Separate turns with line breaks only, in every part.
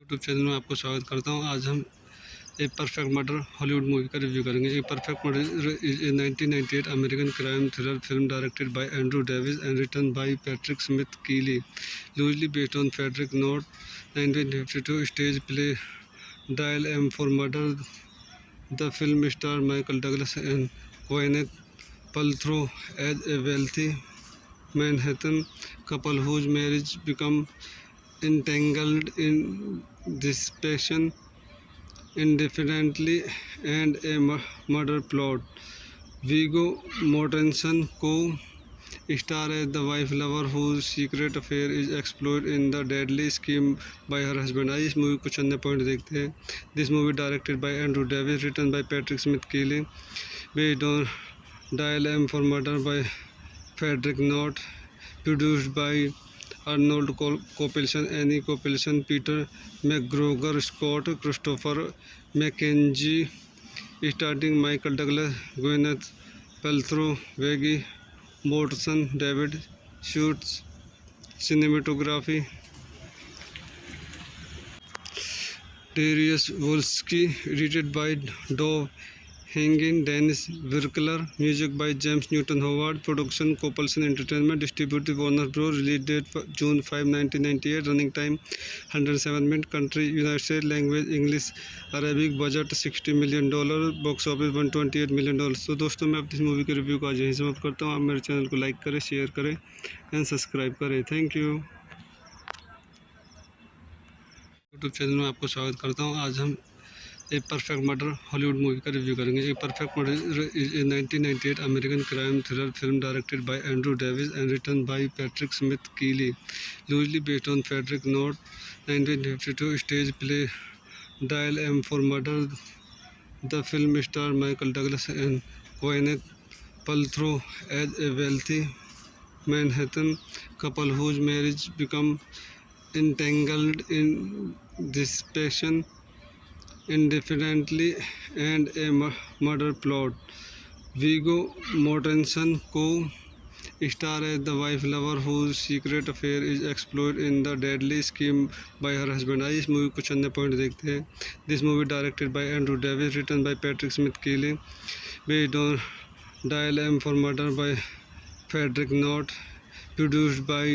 YouTube channel में आपको स्वागत करता हूं। आज हम a perfect murder Hollywood movie का रिव्यू करेंगे। A perfect murder is a 1998 American crime thriller film directed by Andrew Davis and written by Patrick Smith कीली, loosely based on Frederick Knott 1952 stage play dial M for murder. The film star Michael Douglas and gwyneth paltrow as a wealthy Manhattan couple whose marriage become entangled in dissipation, indefinitely, and a murder plot. Viggo Mortensen co-star as the wife lover whose secret affair is explored in the deadly scheme by her husband. आइए इस movie कुछ अन्य point देखते हैं। This movie directed by Andrew Davis, written by Patrick Smith Keeley, based on Dial M for Murder by Frederick Knott, produced by Arnold Kopelson, Annie Kopelson, Peter McGregor, Scott Christopher McKenzie, starring Michael Douglas, Gwyneth Paltrow, Viggo Mortensen, David Schultz. Cinematography Darius Wolski, edited by Dov Hangin, Dennis Virkler, music by James Newton Howard, production Kopelson Entertainment, distributed Warner Bros. Release date June 5, 1998, running time 107 minutes, country United States, language English Arabic, budget $60 million, box office $128 million। तो दोस्तों मैं अपनी इस movie के review को आज यहीं समाप्त करता हूँ। आप मेरे चैनल को लाइक करें, शेयर करें एंड सब्सक्राइब करें। Thank you. यूट्यूब चैनल में आपको स्वागत करता हूँ। आज हम a perfect murder Hollywood movie का रिव्यू करेंगे। A perfect murder is a 1998 American crime thriller film directed by Andrew Davis and written by Patrick Smith कीली, loosely based on Frederick Knott 1952 stage play dial M for murder. The film star Michael Douglas and gwyneth paltrow as a wealthy Manhattan couple whose marriage become entangled in dissipation, indefinitely, and a murder plot. Viggo Mortensen co-star as the wife lover whose secret affair is explored in the deadly scheme by her husband। आइए इस movie कुछ अन्य point देखते हैं। This movie directed by Andrew Davis, written by Patrick Smith Keeley, based on Dial M for Murder by Frederick Knott, produced by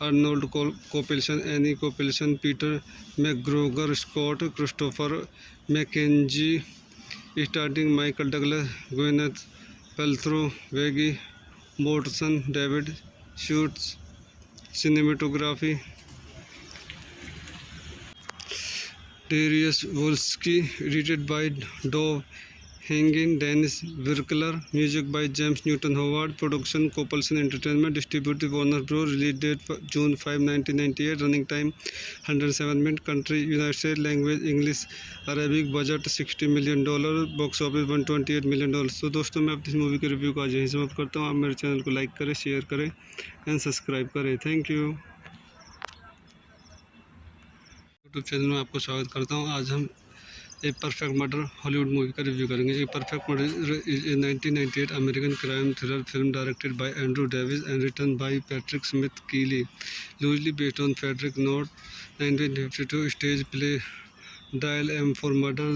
Arnold Kopelson, Annie Kopelson, Peter McGregor, Scott Christopher McKenzie, starring Michael Douglas, Gwyneth Paltrow, Viggo Mortensen, David Schultz. Cinematography Darius Wolski, edited by Dov Hangin, Dennis Virkler, music by James Newton Howard, production Copelson Entertainment, distributed Warner Bros. Release date June 5, 1998, running time 107 minutes, country United States, language English Arabic, budget $60 million, box office $128 million। तो दोस्तों मैं अपनी movie के review को आज यहीं समाप्त करता हूँ। आप मेरे चैनल को लाइक करें, शेयर करें एंड सब्सक्राइब करें। Thank you. यूट्यूब चैनल में आपको स्वागत करता हूँ। आज हम a perfect murder Hollywood movie का रिव्यू करेंगे। A perfect murder is a 1998 American crime thriller film directed by Andrew Davis and written by Patrick Smith कीली, loosely based on Frederick Knott 1952 stage play dial M for murder.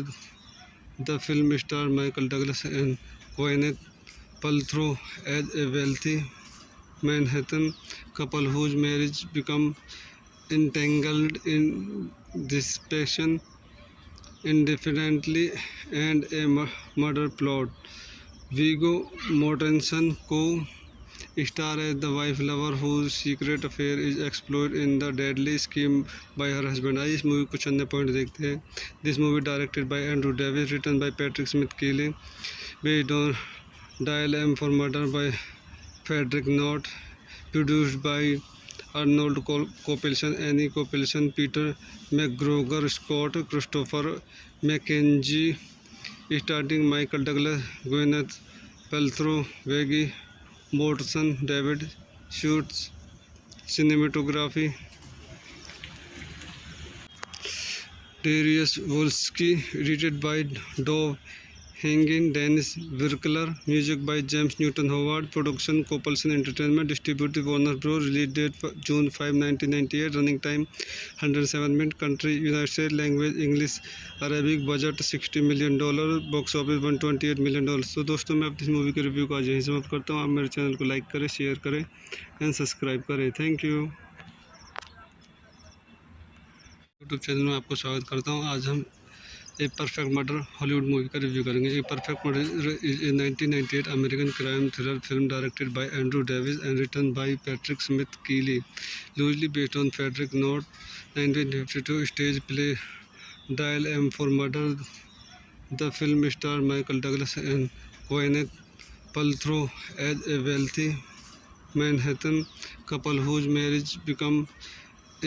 The film star Michael Douglas and gwyneth paltrow as a wealthy Manhattan couple whose marriage become entangled in dissipation, indefinitely, and a murder plot. Viggo Mortensen co-star as the wife lover whose secret affair is exploited in the deadly scheme by her husband। आइए इस movie कुछ अन्य point देखते हैं। This movie directed by Andrew Davis, written by Patrick Smith Kelly, based on Dial M for Murder by Frederick Knott, produced by Arnold Copelson, Annie Copelson, Peter McGregor, Scott Christopher McKenzie, starring Michael Douglas, Gwyneth Paltrow, Viggo Mortensen, David Schultz। Cinematography Darius Wolski, edited by Dov Hangin, Dennis Virkler, music by James Newton Howard, production Copelson Entertainment, distributed Warner Bros. Release date June 5, 1998, running time 107 minutes, country United States, language English Arabic, budget $60 million, box office $128 million। तो दोस्तों मैं अपनी movie के review को आज यहीं समाप्त करता हूँ। आप मेरे चैनल को लाइक करें, शेयर करें एंड सब्सक्राइब करें। Thank you. यूट्यूब चैनल में आपको स्वागत करता हूँ। आज हम a perfect murder Hollywood movie का रिव्यू करेंगे। A perfect murder is a 1998 American crime thriller film directed by Andrew Davis and written by Patrick Smith कीली, loosely based on Frederick Knott 1952 stage play dial M for murder. The film star Michael Douglas and gwyneth paltrow as a wealthy Manhattan couple whose marriage become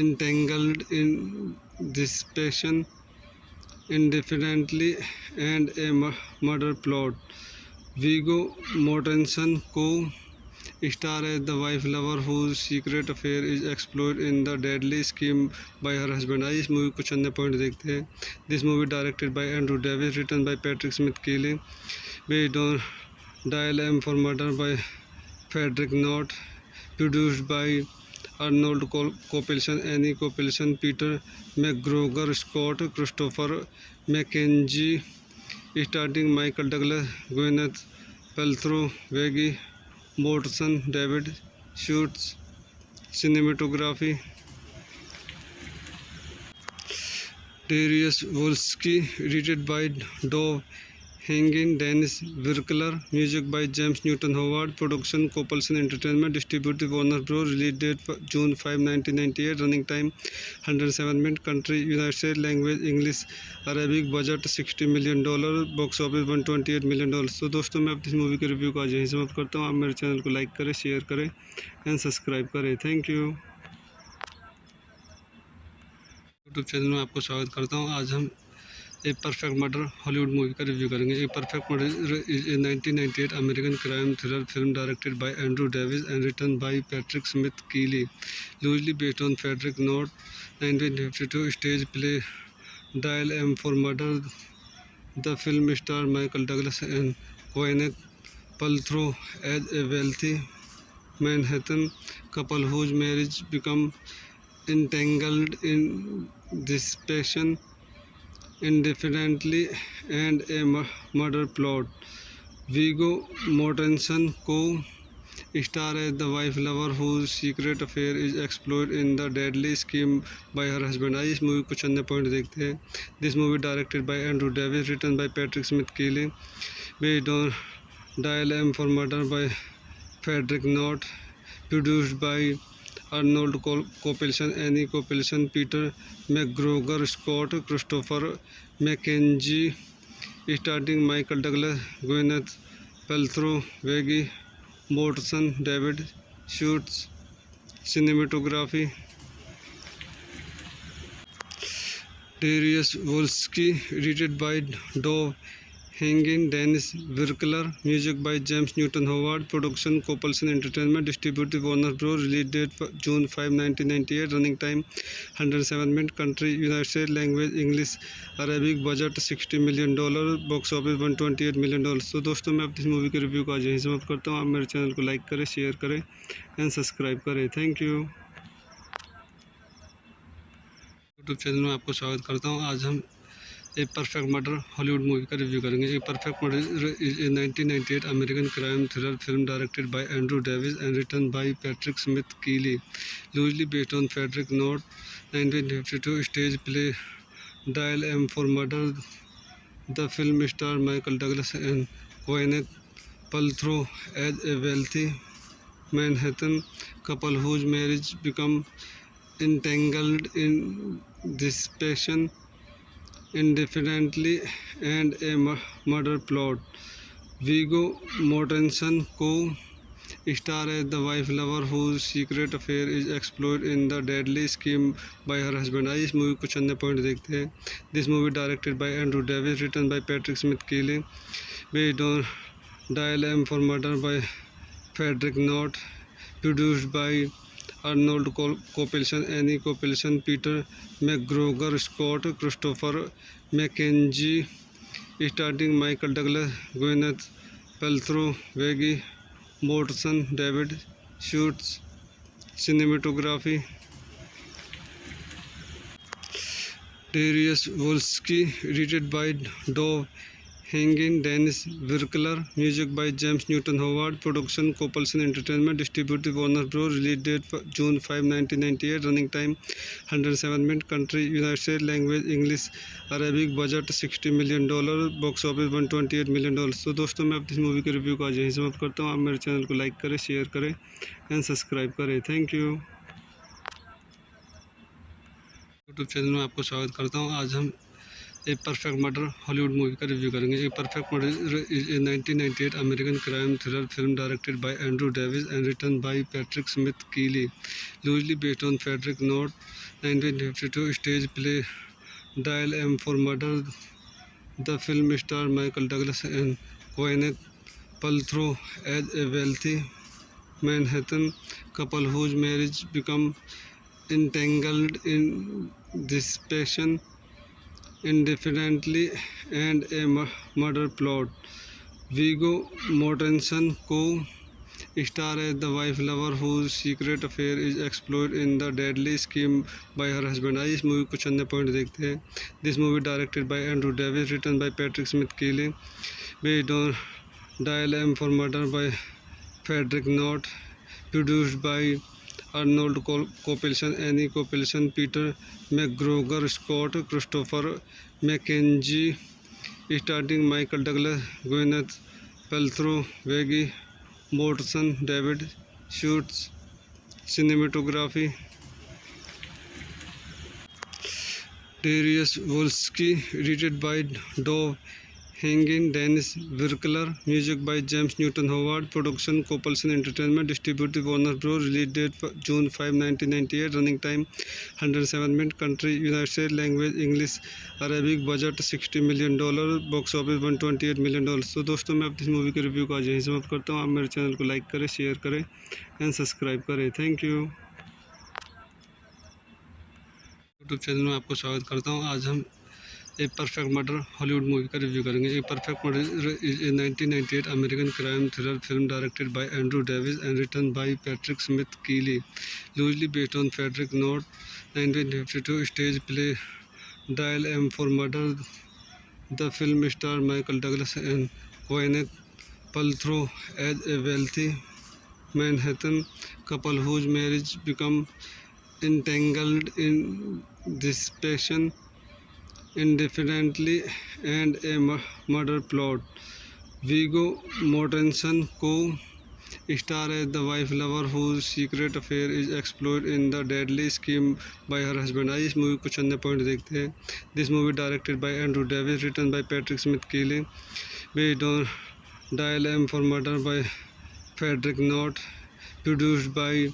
entangled in dissipation, indefinitely, and a murder plot. Viggo Mortensen co-star as the wife lover whose secret affair is exploited in the deadly scheme by her husband। आइए इस movie कुछ अन्य point देखते हैं। This movie directed by Andrew Davis, written by Patrick Smith Kelly, based on Dial M for Murder by Frederick Knott, produced by Arnold Copelson, Annie Copelson, Peter McGregor, Scott Christopher McKenzie, starring Michael Douglas, Gwyneth Paltrow, Viggo Mortensen, David Schultz। Cinematography Darius Wolski, edited by Dov Hangin, Dennis Virkler, music by James Newton Howard, production Copelson Entertainment, distributed Warner Bros. Release date June 5, 1998, running time 107 minutes, country United States, language English Arabic, budget $60 million, box office $128 million। तो दोस्तों मैं अपनी movie के review को आज यहीं समाप्त करता हूँ। आप मेरे चैनल को लाइक करें, शेयर करें एंड सब्सक्राइब करें। Thank you. यूट्यूब चैनल में आपको स्वागत करता हूँ। आज हम a perfect murder Hollywood movie का रिव्यू करेंगे। A perfect murder is a 1998 American crime thriller film directed by Andrew Davis and written by Patrick Smith कीली, loosely based on Frederick Knott 1952 stage play dial M for murder. The film star Michael Douglas and gwyneth paltrow as a wealthy Manhattan couple whose marriage become entangled in dissipation, indefinitely, and a murder plot. Viggo Mortensen star as the wife lover whose secret affair is explored in the deadly scheme by her husband. आइए इस movie कुछ अन्य point देखते हैं. This movie directed by Andrew Davis, written by Patrick Smith Keeley, based on Dial M for Murder by Frederick Knott, produced by Arnold Copelson, Annie Copelson, Peter McGregor, Scott Christopher McKenzie, starring Michael Douglas, Gwyneth Paltrow, Viggo Mortensen, David Schultz. Cinematography Darius Wolski, edited by Dov Hangin, Dennis Virkler, music by James Newton Howard, production Copelson Entertainment, distributed Warner Bros. Release date June 5, 1998, running time 107 minutes, country United States, language English Arabic, budget $60 million, box office $128 million. तो दोस्तों मैं अपनी इस movie के review को आज यहीं समाप्त करता हूँ. आप मेरे चैनल को लाइक करें, शेयर करें एंड सब्सक्राइब करें. Thank you. यूट्यूब चैनल में आपको स्वागत करता हूँ. आज हम a perfect murder Hollywood movie का रिव्यू करेंगे. A perfect murder is a 1998 American crime thriller film directed by Andrew Davis and written by Patrick Smith कीली, loosely based on Frederick Knott 1952 stage play dial M for murder. The film star Michael Douglas and gwyneth paltrow as a wealthy Manhattan couple whose marriage become entangled in dissipation, indefinitely, and a murder plot. Viggo Mortensen co-star as the wife lover whose secret affair is explored in the deadly scheme by her husband. आइए इस movie कुछ अन्य point देखते हैं. This movie directed by Andrew Davis, written by Patrick Smith Keeley, based on Dial M for Murder by Frederick Knott, produced by Arnold Copelson, Annie Copelson, Peter McGregor, Scott Christopher McKenzie, starring Michael Douglas, Gwyneth Paltrow, Viggo Mortensen, David Schultz. Cinematography Darius Wolski, edited by Dov Hangin, Dennis Virkler, music by James Newton Howard, production Copelson Entertainment, distributed Warner Bros. Release date June 5, 1998, running time 107 minutes, country United States, language English Arabic, budget $60 million, box office $128 million. तो दोस्तों मैं अपनी इस movie के review को आज यहीं समाप्त करता हूँ. आप मेरे चैनल को लाइक करें, शेयर करें एंड सब्सक्राइब करें. Thank you. यूट्यूब चैनल में आपको स्वागत करता हूँ. आज हम a perfect murder Hollywood movie का रिव्यू करेंगे. A perfect murder is a 1998 American crime thriller film directed by Andrew Davis and written by Patrick Smith कीली, loosely based on Frederick Knott 1952 stage play dial M for murder. The film star Michael Douglas and gwyneth paltrow as a wealthy Manhattan couple whose marriage become entangled in dissipation, indefinitely, and a murder plot. Viggo Mortensen co-star as the wife lover whose secret affair is explored in the deadly scheme by her husband. आइए इस movie कुछ अन्य point देखते हैं. This movie directed by Andrew Davis, written by Patrick Smith Keeley, based on Dial M for Murder by Frederick Knott, produced by Arnold Copelson, Annie Copelson, Peter McGregor, Scott Christopher McKenzie, starring Michael Douglas, Gwyneth Paltrow, Viggo Mortensen, David Schultz. Cinematography Darius Wolski, edited by Dov Hangin, Dennis Virkler, music by James Newton Howard, production Copelson Entertainment, distributed Warner Bros. Release date June 5, 1998, running time 107 minutes, country United States, language English Arabic, budget $60 million, box office $128 million. तो दोस्तों मैं अपनी इस movie के review को आज यहीं समाप्त करता हूँ. आप मेरे चैनल को लाइक करें, शेयर करें एंड सब्सक्राइब करें. Thank you. यूट्यूब चैनल में आपको स्वागत करता हूँ. आज हम a perfect murder Hollywood movie का रिव्यू करेंगे. A perfect murder is a 1998 American crime thriller film directed by Andrew Davis and written by Patrick Smith कीली, loosely based on Frederick Knott 1952 stage play dial M for murder. The film star Michael Douglas and gwyneth paltrow as a wealthy Manhattan couple whose marriage become entangled in dissipation indefinitely and a murder plot. Viggo Mortensen co-star as the wife lover whose secret affair is exploited in the deadly scheme by her husband. आइए इस movie कुछ अन्य point देखते हैं. This movie directed by Andrew Davis, written by Patrick Smith Keeley, based on Dial M for Murder by Frederick Knott, produced by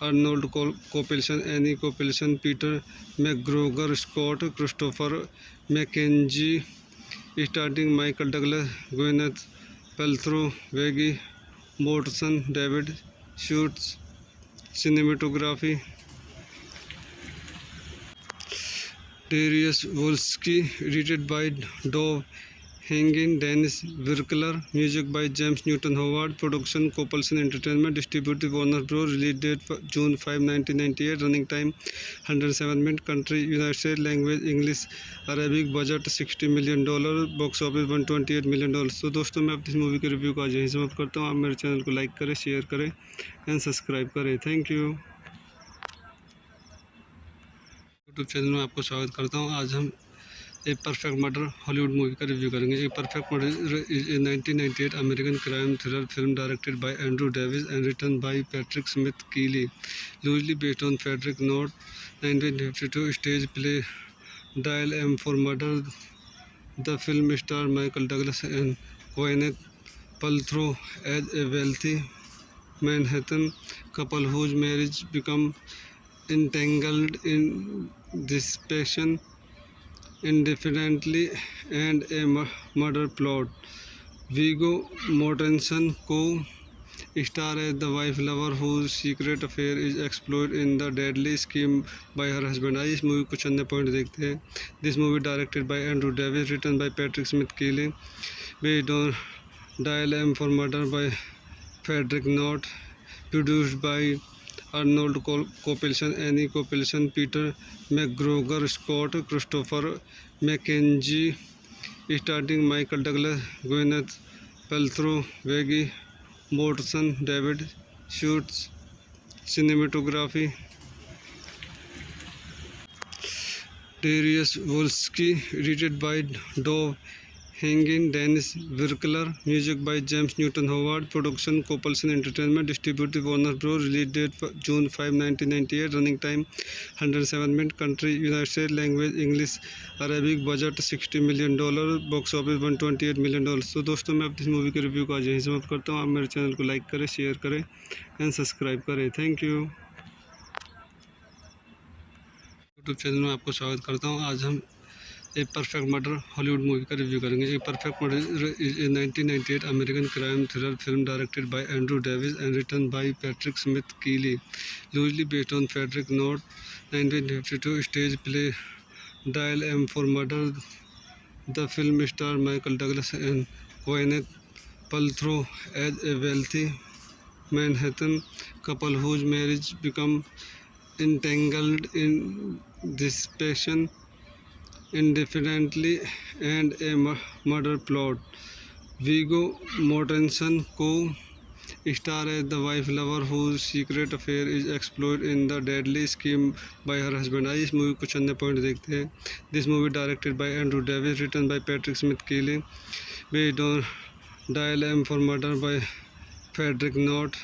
Arnold Copelson, Annie Copelson, Peter McGregor, Scott Christopher McKenzie, starring Michael Douglas, Gwyneth Paltrow, Viggo Mortensen, David Schultz. Cinematography Darius Wolski, edited by Dov Hangin, Dennis Virkler, music by James Newton Howard, production Copelson Entertainment, distributed Warner Bros. Release date June 5, 1998, running time 107 minutes, country United States, language English, Arabic, budget $60 million, box office $128 million. तो दोस्तों मैं अपनी इस movie के review को आज यहीं समाप्त करता हूँ. आप मेरे चैनल को लाइक करें, शेयर करें एंड सब्सक्राइब करें. Thank you. यूट्यूब चैनल में आपको स्वागत करता हूँ. आज हम a perfect murder Hollywood movie का रिव्यू करेंगे. A perfect murder is a 1998 American crime thriller film directed by Andrew Davis and written by Patrick Smith कीली, loosely based on Frederick Knott 1952 stage play dial M for murder. The film star Michael Douglas and gwyneth paltrow as a wealthy Manhattan couple whose marriage become entangled in dissipation indefinitely and a murder plot. Viggo Mortensen co-star as the wife lover whose secret affair is exploited in the deadly scheme by her husband. आइए इस movie कुछ अन्य point देखते हैं. This movie directed by Andrew Davis, written by Patrick Smith Keeley, based on Dial M for Murder by Frederick Knott, produced by Arnold Copelson, Annie Copelson, Peter McGregor, Scott Christopher McKenzie, starring Michael Douglas, Gwyneth Paltrow, Viggo Mortensen, David Schultz. Cinematography Darius Wolski, edited by Dov Hangin, Dennis Virkler, music by James Newton Howard, production Copelson Entertainment, distributed Warner Bros. Release date June 5, 1998, running time 107 minutes, country United States, language English, Arabic, budget $60 million, box office $128 million. तो दोस्तों मैं अपनी इस movie के review को आज यहीं समाप्त करता हूँ. आप मेरे चैनल को लाइक करें, शेयर करें एंड सब्सक्राइब करें. Thank you. यूट्यूब चैनल में आपको स्वागत करता हूँ. आज हम a perfect murder Hollywood movie का रिव्यू करेंगे. A perfect murder is a 1998 American crime thriller film directed by Andrew Davis and written by Patrick Smith कीली, loosely based on Frederick Knott 1952 stage play dial M for murder. The film star Michael Douglas and gwyneth paltrow as a wealthy Manhattan couple whose marriage become entangled in dissipation indefinitely and a murder plot. Viggo Mortensen co-star as the wife lover whose secret affair is exploited in the deadly scheme by her husband. आइए इस movie कुछ अन्य point देखते हैं. This movie directed by Andrew Davis, written by Patrick Smith Keeley, based on Dial M for Murder by Frederick Knott,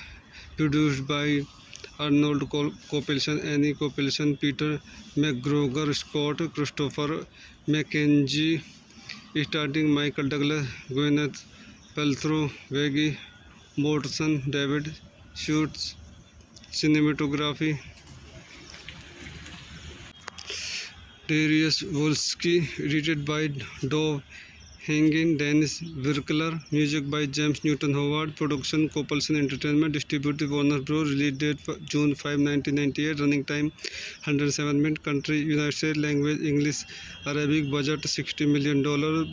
produced by Arnold Copelson, Annie Copelson, Peter McGregor, Scott Christopher McKenzie, starring Michael Douglas, Gwyneth Paltrow, Viggo Mortensen, David Schultz. Cinematography Darius Wolski, edited by Dov Hangin, Dennis Virkler, music by James Newton Howard, production Copelson Entertainment, distributed Warner Bros. Release date June 5, 1998, running time 107 minutes, country United States, language English, Arabic, budget $60 million,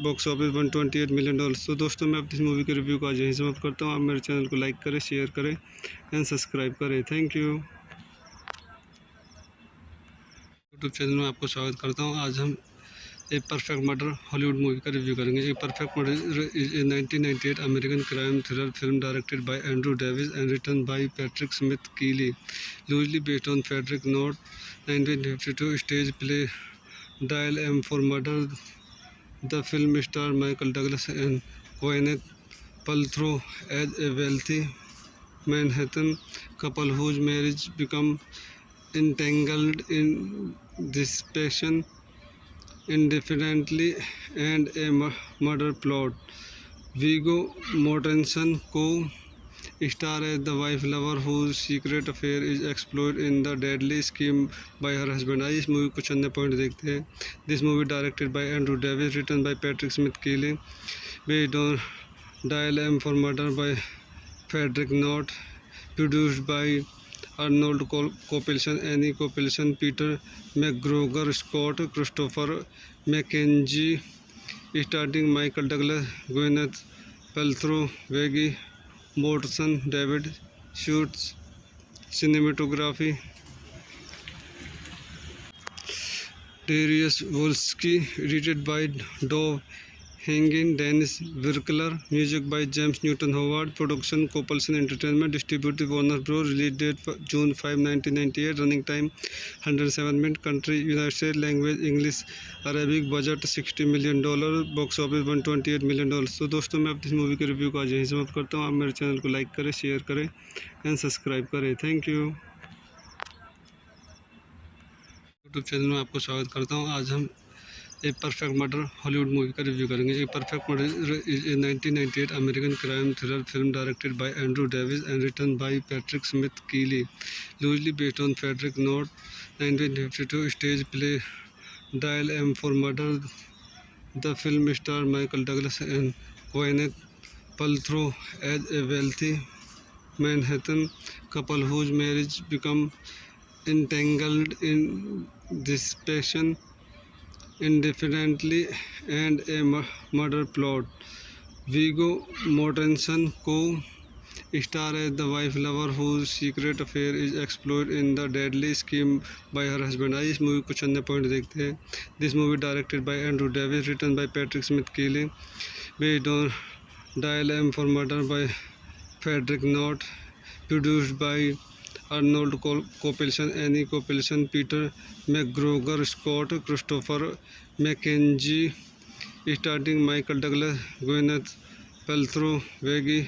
box office $128 million. तो दोस्तों मैं अपनी इस movie के review को आज यहीं समाप्त करता हूँ. आप मेरे चैनल को लाइक करें, शेयर करें एंड सब्सक्राइब करें. Thank you. यूट्यूब चैनल में आपको स्वागत करता हूँ. आज हम a perfect murder Hollywood movie का रिव्यू करेंगे। A perfect murder is a 1998 American crime thriller film directed by Andrew Davis and written by Patrick Smith कीली, loosely based on Frederick Knott 1952 stage play dial M for murder. The film stars Michael Douglas and Gwyneth Paltrow as a wealthy Manhattan couple whose marriage becomes entangled in dissipation, indefinitely, and a murder plot. Viggo Mortensen co-stars as the wife lover whose secret affair is exploited in the deadly scheme by her husband। आइए इस movie को चंद point देखते हैं। This movie directed by Andrew Davis, written by Patrick Smith कीली, based on dial M for murder by Frederick Knott, produced by Arnold Kopelson, Anne Kopelson, Peter मैकग्रोगर, Scott Christopher McKenzie, starting Michael Douglas, Gwyneth Paltrow, Viggo Mortensen, David Suchet. Cinematography Darius Wolski, edited by Dov Hangin, Dennis Virkler, music by James Newton Howard, production Coppelson Entertainment, distributed Warner Bros. Release date June 5, 1998, running time 107 minutes, country United States, language English Arabic, budget $60 million, box office $128 million। तो दोस्तों मैं अपनी इस movie के review को आज यहीं समाप्त करता हूँ। आप मेरे चैनल को लाइक करें, शेयर करें एंड सब्सक्राइब करें। Thank you. यूट्यूब चैनल में आपको स्वागत करता हूँ। आज हम a perfect murder Hollywood movie का रिव्यू करेंगे। A perfect murder is a 1998 American crime thriller film directed by Andrew Davis and written by Patrick Smith कीली, loosely based on Frederick Knott 1952 stage play dial M for murder. The film star Michael Douglas and Gwyneth Paltrow as a wealthy Manhattan couple whose marriage becomes entangled in dissipation, indefinitely, and a murder plot. Viggo Mortensen co-stars as the wife lover whose secret affair is exploited in the deadly scheme by her husband। आइए इस movie को चंद point देखते हैं। This movie directed by Andrew Davis, written by Patrick Smith कीली, based on dial M for murder by Frederick Knott, produced by Arnold Kopelson, Anne Kopelson, Peter मैकग्रोगर, Scott Christopher McKenzie, starting Michael Douglas, Gwyneth Paltrow, Viggo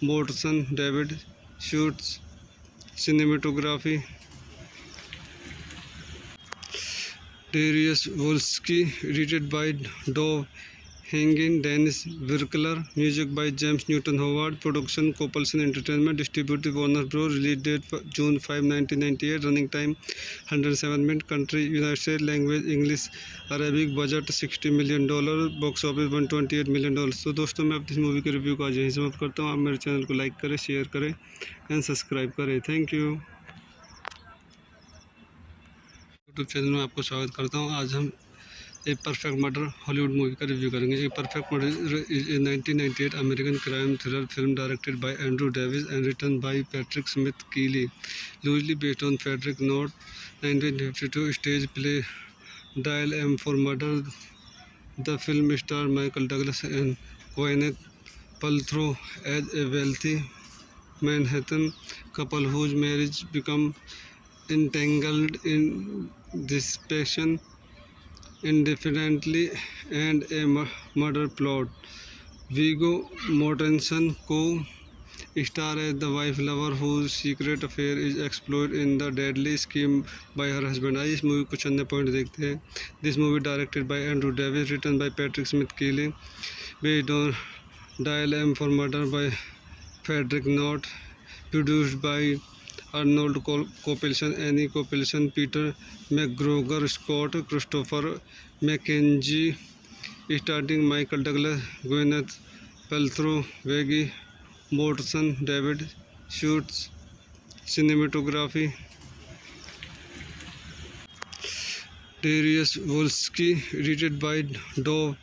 Mortensen, David Suchet. Cinematography Darius Wolski, edited by Dov Hangin, Dennis Virkler, music by James Newton Howard, production Coppelson Entertainment, distributed Warner Bros. Release date June 5, 1998, running time 107 minutes, country United States, language English Arabic, budget $60 million, box office $128 million। तो दोस्तों मैं अपनी इस movie के review को आज यहीं समाप्त करता हूँ। आप मेरे चैनल को लाइक करें, शेयर करें एंड सब्सक्राइब करें। Thank you. यूट्यूब चैनल में आपको स्वागत करता हूँ। आज हम a perfect murder Hollywood movie का रिव्यू करेंगे। A perfect murder is a 1998 American crime thriller film directed by Andrew Davis and written by Patrick Smith कीली, loosely based on Frederick Knott 1952 stage play dial M for murder. The film star Michael Douglas and Gwyneth Paltrow as a wealthy Manhattan couple whose marriage becomes entangled in dissipation, indefinitely, and a murder plot. Viggo Mortensen co-stars as the wife lover whose secret affair is exploited in the deadly scheme by her husband। आइए इस movie को चंद point देखते हैं। This movie directed by Andrew Davis, written by Patrick Smith कीली, based on dial M for murder by Frederick Knott, produced by Arnold Kopelson, Anne Kopelson, Peter मैकग्रोगर, Scott Christopher McKenzie, starting Michael Douglas, Gwyneth Paltrow, Viggo Mortensen, David Suchet. Cinematography Darius Wolski, edited by Dov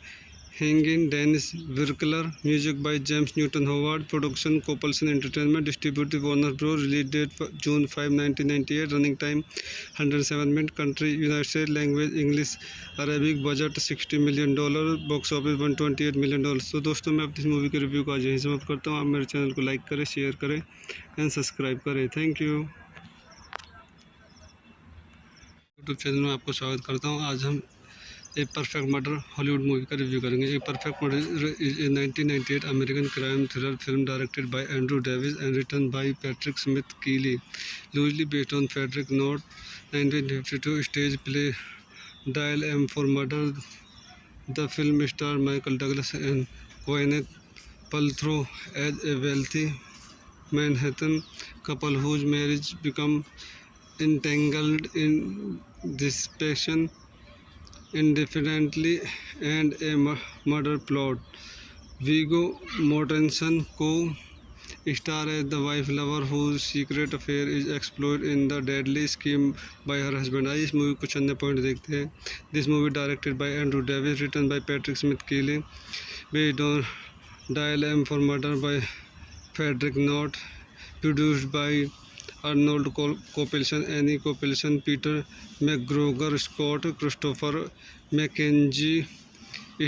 hanging, Dennis Virkler, music by James Newton Howard, production Copelson Entertainment, distributed Warner Bros. Release date June 5, 1998, running time 107 minutes, country United States, language English Arabic, budget $60 million, box office $128 million। तो दोस्तों मैं अपनी इस movie के review को आज यहीं समाप्त करता हूँ। आप मेरे चैनल को लाइक करें, शेयर करें एंड सब्सक्राइब करें। Thank you. यूट्यूब चैनल में आपको स्वागत करता हूँ। आज हम a perfect murder Hollywood movie का रिव्यू करेंगे। A perfect murder is a 1998 American crime thriller film directed by Andrew Davis and written by Patrick Smith कीली, loosely based on Frederick Knott 1952 stage play dial M for murder. The film star Michael Douglas and gwyneth paltrow as a wealthy Manhattan couple whose marriage become entangled in dissipation, indefinitely, and a murder plot. Viggo Mortensen co-star as the wife lover whose secret affair is exploited in the deadly scheme by her husband। आइए इस movie कुछ अन्य point देखते हैं। This movie directed by Andrew Davis, written by Patrick Smith कीली, based on dial M for murder by Frederick Knott, produced by Arnold Copelson, Annie Copelson, Peter McGregor, Scott Christopher McKenzie,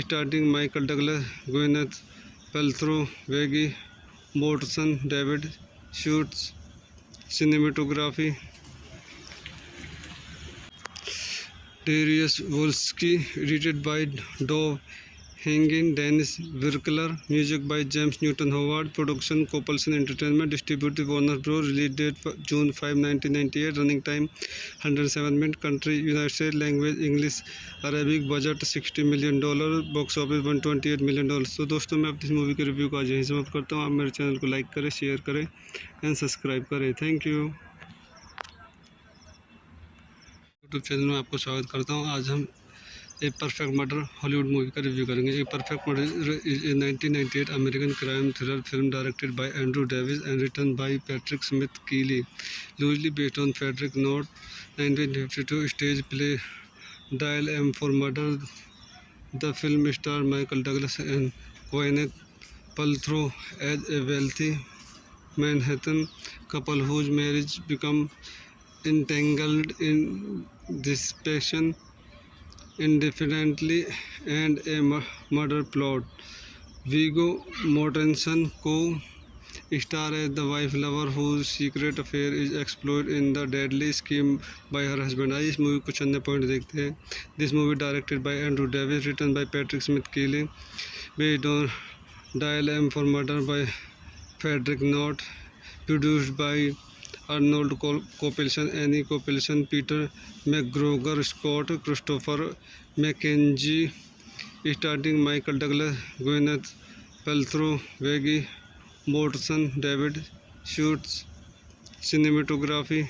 starring Michael Douglas, Gwyneth Paltrow, Viggo Mortensen, David Schultz। Cinematography Darius Wolski, edited by Dov Hanging, Dennis Virkler, music by James Newton Howard, production Copelson Entertainment, distributed Warner Bros. Release date June 5, 1998, running time 107 minutes, country United States, language English Arabic, budget $60 million, box office $128 million। तो दोस्तों मैं अपनी इस movie के review को आज यहीं समाप्त करता हूँ। आप मेरे चैनल को लाइक करें, शेयर करें एंड सब्सक्राइब करें। Thank you. यूट्यूब चैनल में आपको स्वागत करता हूँ। आज हम a perfect murder Hollywood movie का रिव्यू करेंगे। A perfect murder is a 1998 American crime thriller film directed by Andrew Davis and written by Patrick Smith कीली, loosely based on Frederick Knott 1952 stage play dial M for murder. The film star Michael Douglas and gwyneth paltrow as a wealthy Manhattan couple whose marriage become entangled in dissipation, indefinitely, and a murder plot. Viggo Mortensen co-star as the wife lover whose secret affair is exploited in the deadly scheme by her husband। आइए इस movie कुछ अन्य point देखते हैं। This movie directed by Andrew Davis, written by Patrick Smith कीली, based on dial M for murder by Frederick Knott, produced by Arnold Copelson, Annie Copelson, Peter McGregor, Scott Christopher McKenzie, starring Michael Douglas, Gwyneth Paltrow, Viggo Mortensen, David Schultz। Cinematography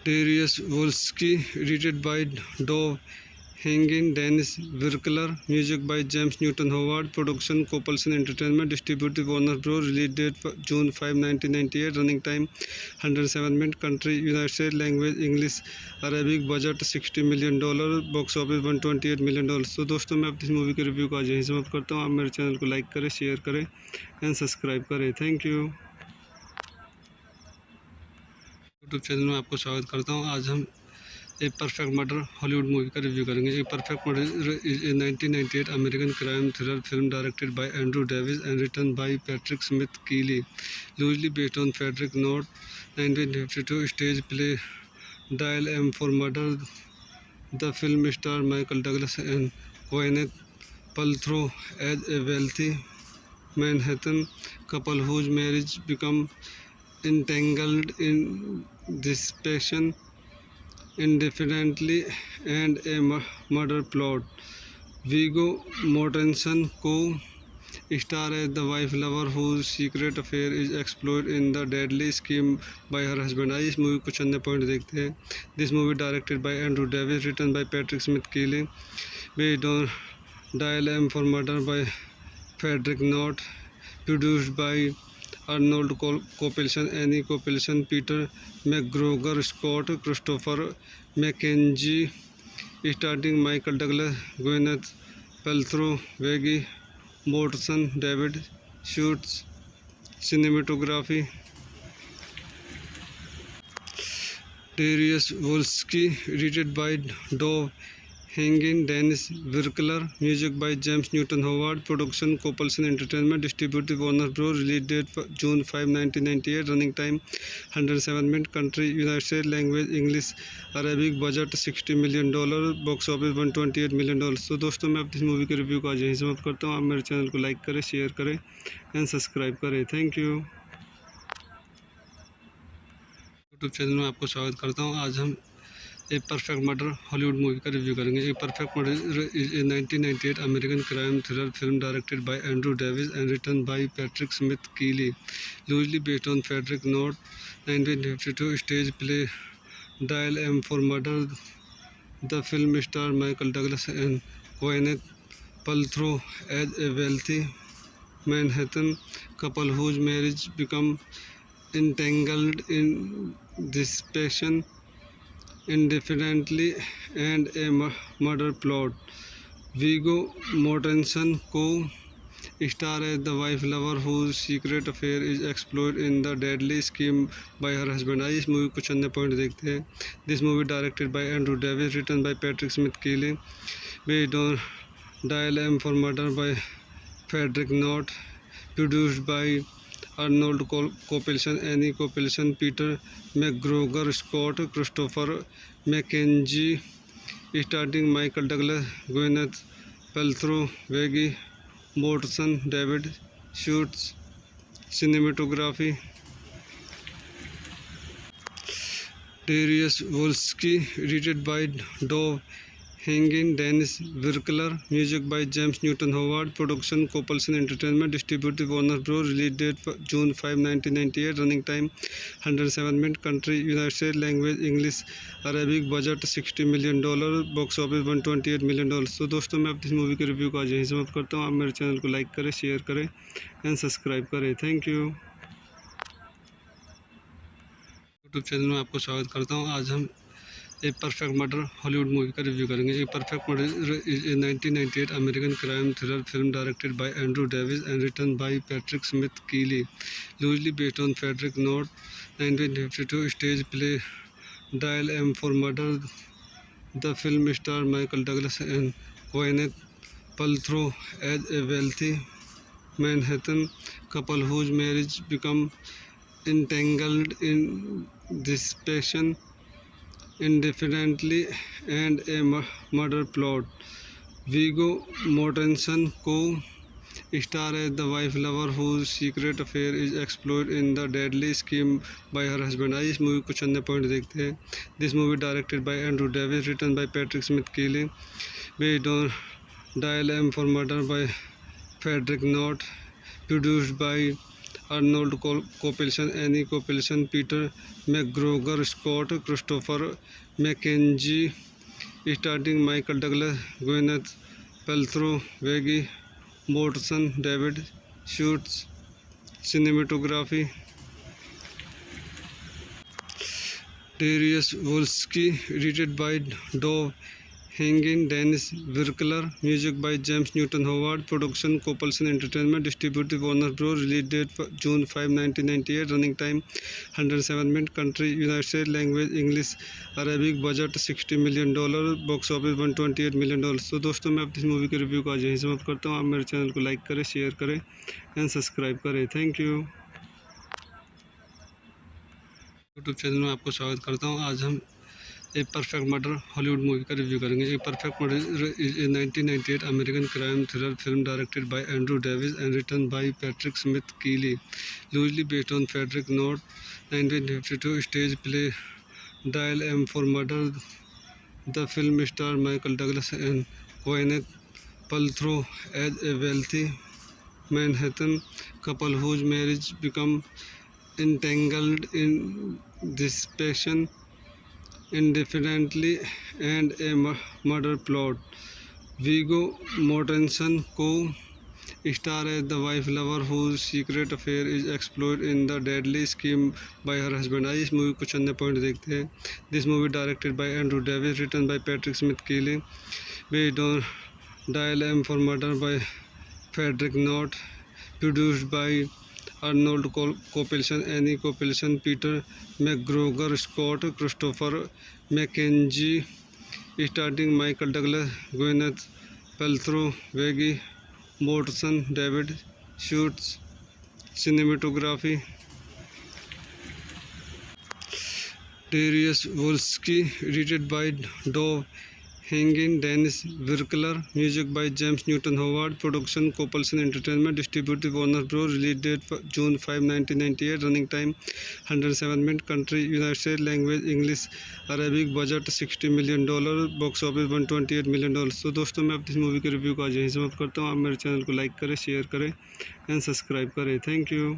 Darius Wolski, edited by Dov Hanging, Dennis Virkler, music by James Newton Howard, production Copelson Entertainment, distributed Warner Bros. Release date June 5, 1998, running time 107 minutes, country United States, language English Arabic, budget $60 million, box office $128 million। तो दोस्तों मैं अपनी इस movie के review को आज यहीं समाप्त करता हूँ। आप मेरे चैनल को लाइक करें, शेयर करें एंड सब्सक्राइब करें। Thank you. यूट्यूब चैनल में आपको स्वागत करता हूँ। आज हम a perfect murder Hollywood movie का रिव्यू करेंगे। A perfect murder is a 1998 American crime thriller film directed by Andrew Davis and written by Patrick Smith कीली, loosely based on Frederick Knott 1952 stage play dial M for murder. The film star Michael Douglas and gwyneth paltrow as a wealthy Manhattan couple whose marriage become entangled in dissipation, indefinitely, and a murder plot. Viggo Mortensen co-star as the wife lover whose secret affair is exploited in the deadly scheme by her husband। आइए इस movie कुछ अन्य point देखते हैं। This movie directed by Andrew Davis, written by Patrick Smith कीली, based on dial M for murder by Frederick Knott, produced by Arnold Copelson, Annie Copelson, Peter McGregor, Scott Christopher McKenzie, starring Michael Douglas, Gwyneth Paltrow, Viggo Mortensen, David Schultz. Cinematography Darius Wolski, edited by Dov Hangin, Dennis Virkler, music by James Newton Howard, production Copelson Entertainment, distributed Warner Bros. Release date June 5, 1998, running time 107 minutes, country United States, language English Arabic, budget $60 million, box office $128 million। तो दोस्तों मैं अपनी movie के review को आज यहीं समाप्त करता हूँ। आप मेरे चैनल को लाइक करें, शेयर करें एंड सब्सक्राइब करें। Thank you. यूट्यूब चैनल में आपको स्वागत करता हूँ। आज हम a perfect murder Hollywood movie का रिव्यू करेंगे। A perfect murder is a 1998 American crime thriller film directed by Andrew Davis and written by Patrick Smith कीली, loosely based on Frederick Knott 1952 stage play dial M for murder. The film star Michael Douglas and gwyneth paltrow as a wealthy Manhattan couple whose marriage become entangled in dissipation indefinitely and a murder plot. Viggo Mortensen co-star as the wife lover whose secret affair is exploited in the deadly scheme by her husband। आइए इस movie को चंद point देखते हैं। This movie directed by Andrew Davis, written by Patrick Smith कीली, based on dial M for murder by Frederick Knott, produced by Arnold Copelson, Annie Copelson, Peter McGregor, Scott Christopher McKenzie, starring Michael Douglas, Gwyneth Paltrow, Viggo Mortensen, David Schultz. Cinematography Darius Wolski, edited by Dov Hangin, Dennis Virkler, music by James Newton Howard, production Copelson Entertainment, distributed Warner Bros. Release date June 5, 1998, running time 107 minutes, country United States, language English Arabic, budget $60 million, box office $128 million। तो दोस्तों मैं अपनी movie के review को आज यहीं समाप्त करता हूँ। आप मेरे चैनल को लाइक करें, शेयर करें एंड सब्सक्राइब करें। Thank you. यूट्यूब चैनल में आपको स्वागत करता हूँ। आज हम a perfect murder Hollywood movie का रिव्यू करेंगे। A perfect murder is a 1998 American crime thriller film directed by Andrew Davis and written by Patrick Smith कीली, loosely based on Frederick Knott 1952 stage play dial M for murder. The film star Michael Douglas and gwyneth paltrow as a wealthy Manhattan couple whose marriage become entangled in dissipation indefinitely and a murder plot. Viggo Mortensen co-star as the wife lover whose secret affair is exploited in the deadly scheme by her husband। आइए इस movie को चंद point देखते हैं। This movie directed by Andrew Davis, written by Patrick Smith कीली, based on dial M for murder by Frederick Knott, produced by Arnold Copelson, Annie Copelson, Peter McGregor, Scott Christopher McKenzie, starring Michael Douglas, Gwyneth Paltrow, Viggo Mortensen, David Schultz. Cinematography Darius Wolski, edited by Dov Hangin, Dennis Virkler, music by James Newton Howard, production Copelson Entertainment, distributed Warner Bros. Release date June 5, 1998, running time 107 minutes, country United States, language English Arabic, budget $60 million, box office $128 million। तो दोस्तों मैं अपनी movie के review को आज यहीं समाप्त करता हूँ। आप मेरे चैनल को लाइक करें, शेयर करें एंड सब्सक्राइब करें। Thank you. यूट्यूब चैनल में आपको स्वागत करता हूँ। आज हम a perfect murder Hollywood movie का रिव्यू करेंगे। A perfect murder is a 1998 American crime thriller film directed by Andrew Davis and written by Patrick Smith कीली, loosely based on Frederick Knott 1952 stage play dial M for murder. The film star Michael Douglas and gwyneth paltrow as a wealthy Manhattan couple whose marriage become entangled in dissipation indefinitely and a murder plot. Viggo Mortensen star as the wife lover whose secret affair is explored in the deadly scheme by her husband. आइए इस movie कुछ अन्य point देखते हैं. This movie directed by Andrew Davis, written by Patrick Smith Keeley, based on Dial M for Murder by Frederick Knott, produced by Arnold Copelson, Annie Copelson, Peter McGregor, Scott Christopher McKenzie, starring Michael Douglas, Gwyneth Paltrow, Viggo Mortensen, David Schultz. Cinematography Darius Wolski, edited by Dov Hangin, Dennis Virkler, music by James Newton Howard, production Copelson Entertainment, distributed Warner Bros. Release date June 5, 1998, running time 107 minutes, country United States, language English Arabic, budget $60 million, box office $128 million. तो दोस्तों मैं अपनी इस movie के review को आज यहीं समाप्त करता हूँ. आप मेरे चैनल को लाइक करें, शेयर करें एंड सब्सक्राइब करें. Thank you.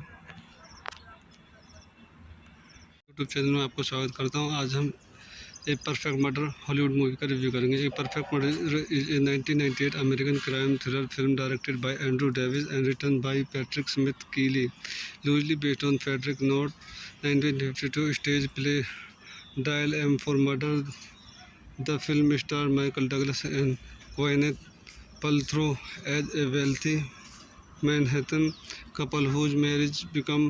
यूट्यूब चैनल में आपको स्वागत करता हूँ. आज हम a perfect murder Hollywood movie का रिव्यू करेंगे. A perfect murder is a 1998 American crime thriller film directed by Andrew Davis and written by Patrick Smith कीली, loosely based on Frederick Knott 1952 stage play dial M for murder. The film star Michael Douglas and Gwyneth Paltrow as a wealthy Manhattan couple whose marriage become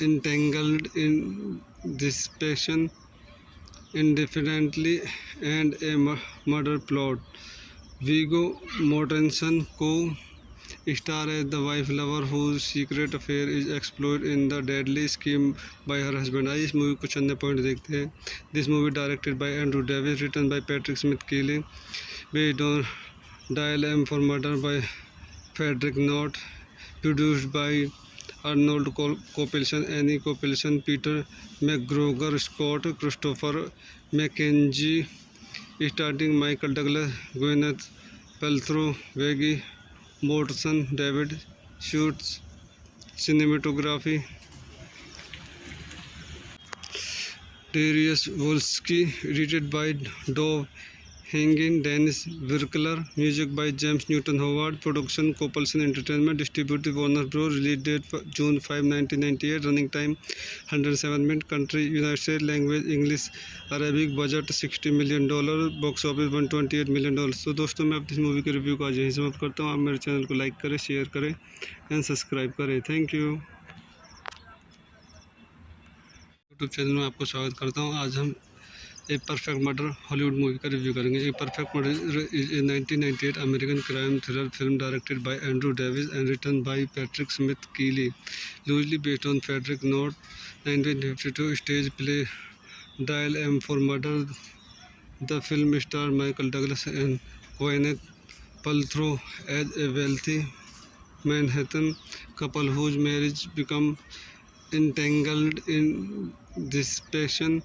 entangled in dissipation indefinitely and a murder plot. Viggo Mortensen co-star as the wife lover whose secret affair is explored in the deadly scheme by her husband. आइए इस movie कुछ अन्य point देखते हैं. This movie directed by Andrew Davis, written by Patrick Smith Keeley, based on Dial M for Murder by Frederick Knott, produced by Arnold Copelson, Annie Copelson, Peter McGregor, Scott Christopher McKenzie, starring Michael Douglas, Gwyneth Paltrow, Viggo Mortensen, David Schultz. Cinematography Darius Wolski, edited by Dov Hangin, Dennis Virkler, music by James Newton Howard, production Copelson Entertainment, distributed Warner Bros. Release date June 5, 1998, running time 107 minutes, country United States, language English Arabic, budget $60 million, box office $128 million. तो दोस्तों मैं अपनी इस movie के review को आज यहीं समाप्त करता हूँ. आप मेरे चैनल को लाइक करें, शेयर करें एंड सब्सक्राइब करें. Thank you. यूट्यूब चैनल में आपको स्वागत करता हूँ. आज हम a perfect murder Hollywood movie का रिव्यू करेंगे. A perfect murder is a 1998 American crime thriller film directed by Andrew Davis and written by Patrick Smith कीली, loosely based on Frederick Knott 1952 stage play dial M for murder. The film star Michael Douglas and Gwyneth Paltrow as a wealthy Manhattan couple whose marriage become entangled in dissipation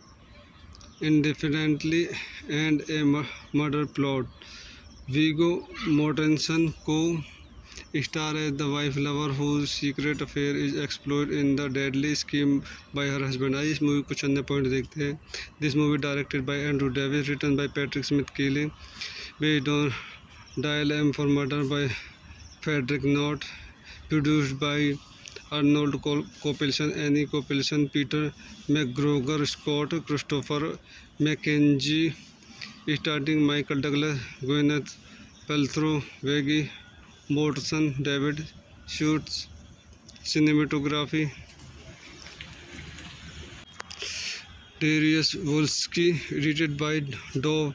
indefinitely and a murder plot. Viggo Mortensen co-star as the wife lover whose secret affair is explored in the deadly scheme by her husband. आइए इस movie कुछ अन्य point देखते हैं. This movie directed by Andrew Davis, written by Patrick Smith Keeley, based on Dial M for Murder by Frederick Knott, produced by Arnold Copelson, Annie Copelson, Peter McGregor, Scott Christopher McKenzie, starring Michael Douglas, Gwyneth Paltrow, Viggo Mortensen, David Schultz. Cinematography Darius Wolski, edited by Dov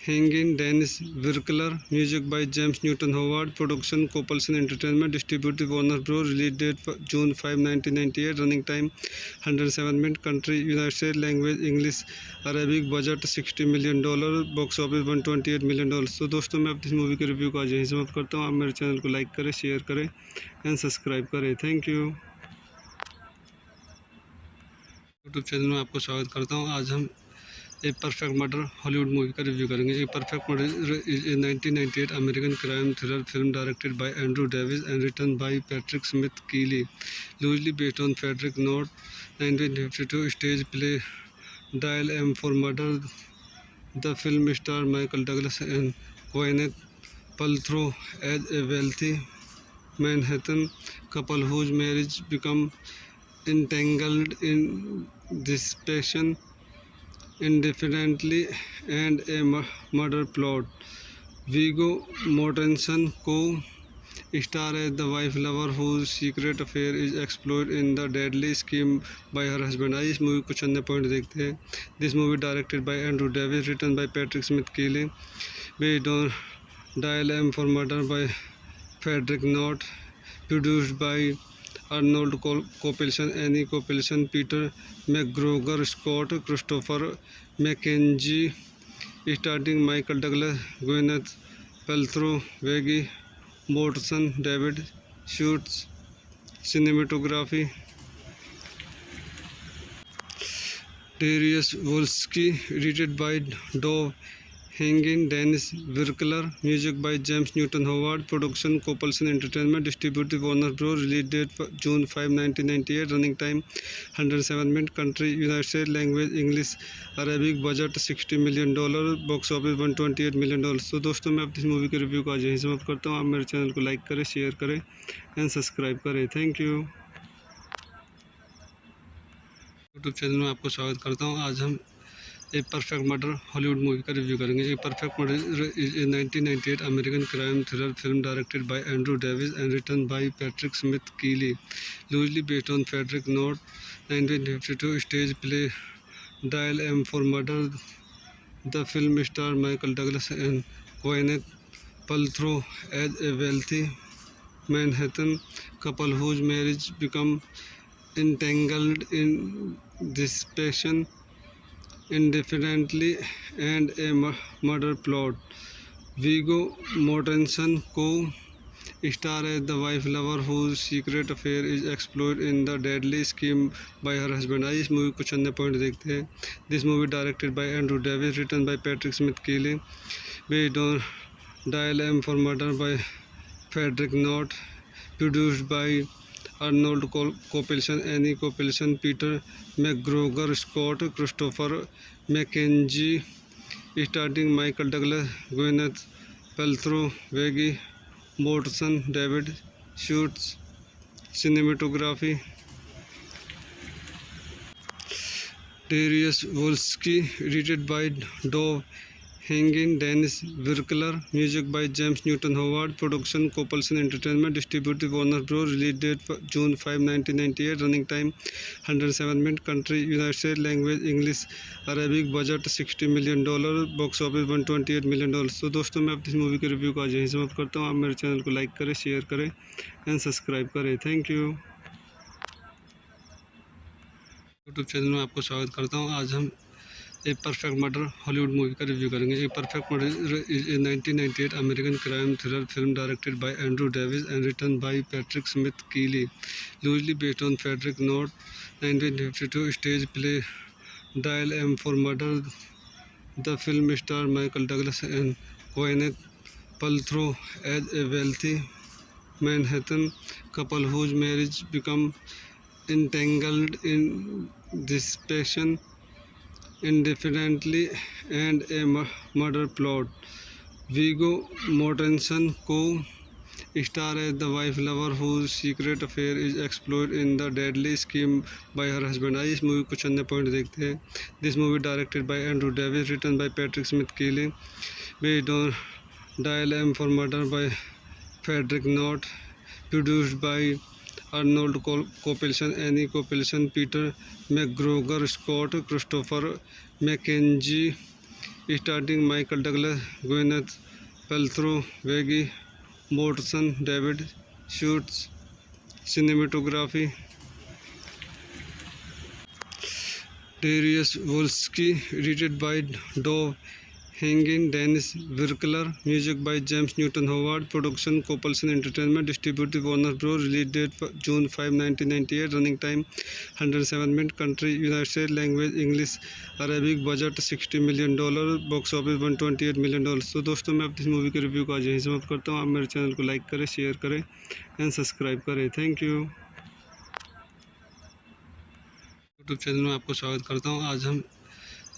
Hangin, Dennis Virkler, music by James Newton Howard, production Copelson Entertainment, distributed Warner Bros. Release date June 5, 1998, running time 107 minutes, country United States, language English Arabic, budget $60 million, box office $128 million. तो दोस्तों मैं अपनी इस movie के review को आज यहीं समाप्त करता हूँ. आप मेरे चैनल को लाइक करें, शेयर करें एंड सब्सक्राइब करें. Thank you. यूट्यूब चैनल में आपको स्वागत करता हूँ. आज हम a perfect murder Hollywood movie का रिव्यू करेंगे. A perfect murder is a 1998 American crime thriller film directed by Andrew Davis and written by Patrick Smith कीली, loosely based on Frederick Knott 1952 stage play dial M for murder. The film star Michael Douglas and Gwyneth Paltrow as a wealthy Manhattan couple whose marriage become entangled in dissipation indefinitely and a murder plot. Viggo Mortensen co-star as the wife lover whose secret affair is exploited in the deadly scheme by her husband. आइए इस movie कुछ अन्य point देखते हैं. This movie directed by Andrew Davis, written by Patrick Smith Keeley, based on Dial M for Murder by Frederick Knott, produced by Arnold Kopelson, Annie Kopelson, Peter McGregor, Scott Christopher McKenzie, starring Michael Douglas, Gwyneth Paltrow, Viggo Mortensen, David Schultz. Cinematography Darius Wolski, edited by Dov Hangin, Dennis Virkler, music by James Newton Howard, production Kopelson Entertainment, distributed Warner Bros. Release date June 5, 1998, running time 107 minutes, country United States, language English Arabic, budget $60 million, box office $128 million. तो दोस्तों मैं अपनी इस movie के review को आज यहीं समाप्त करता हूँ. आप मेरे चैनल को लाइक करें, शेयर करें एंड सब्सक्राइब करें. Thank you. यूट्यूब चैनल में आपको स्वागत करता हूँ. आज हम a perfect murder Hollywood movie का रिव्यू करेंगे. A perfect murder is a 1998 American crime thriller film directed by Andrew Davis and written by Patrick Smith कीली, loosely based on Frederick Knott 1952 stage play Dial M for Murder. The film stars Michael Douglas and Gwyneth Paltrow as a wealthy Manhattan couple whose marriage becomes entangled in dissipation indefinitely and a murder plot. Viggo Mortensen co-star as the wife lover whose secret affair is exploited in the deadly scheme by her husband. आइए इस movie कुछ अन्य point देखते हैं. This movie directed by Andrew Davis, written by Patrick Smith Keeley, based on Dial M for Murder by Frederick Knott, produced by Arnold Kopelson, Annie Kopelson, Peter McGregor, Scott Christopher McKenzie, starring Michael Douglas, Gwyneth Paltrow, Viggo Mortensen, David Schultz. Cinematography Darius Wolski, edited by Dov Hangin, Dennis Virkler, music by James Newton Howard, production Kopelson Entertainment, distributed Warner Bros. Release date June 5, 1998, running time 107 minutes, country United States, language English Arabic, budget $60 million, box office $128 million. तो दोस्तों मैं अपनी इस movie के review को आज यहीं समाप्त करता हूँ. आप मेरे चैनल को लाइक करें, शेयर करें एंड सब्सक्राइब करें. Thank you. यूट्यूब चैनल में आपको स्वागत करता हूँ. आज हम a perfect murder Hollywood movie का रिव्यू करेंगे. A perfect murder is a 1998 American crime thriller film directed by Andrew Davis and written by Patrick Smith कीली, loosely based on Frederick Knott 1952 stage play Dial M for Murder. The film stars Michael Douglas and Gwyneth Paltrow as a wealthy Manhattan couple whose marriage becomes entangled in dissipation indefinitely and a murder plot. Viggo Mortensen co-star as the wife lover whose secret affair is exploited in the deadly scheme by her husband. आइए इस movie कुछ अन्य point देखते हैं. This movie directed by Andrew Davis, written by Patrick Smith Keeley, based on Dial M for Murder by Frederick Knott, produced by Arnold Kopelson, Annie Kopelson, Peter McGregor, Scott Christopher McKenzie, starring Michael Douglas, Gwyneth Paltrow, Viggo Mortensen, David Schultz. Cinematography Darius Wolski, edited by Dov Hangin, Dennis Virkler, music by James Newton Howard, production Kopelson Entertainment, distributed Warner Bros. Release date June 5, 1998, running time 107 minutes, country United States, language English Arabic, budget $60 million, box office $128 million. तो दोस्तों मैं अपनी इस movie के review को आज यहीं समाप्त करता हूँ. आप मेरे चैनल को लाइक करें, शेयर करें एंड सब्सक्राइब करें. Thank you. यूट्यूब चैनल में आपको स्वागत करता हूँ. आज हम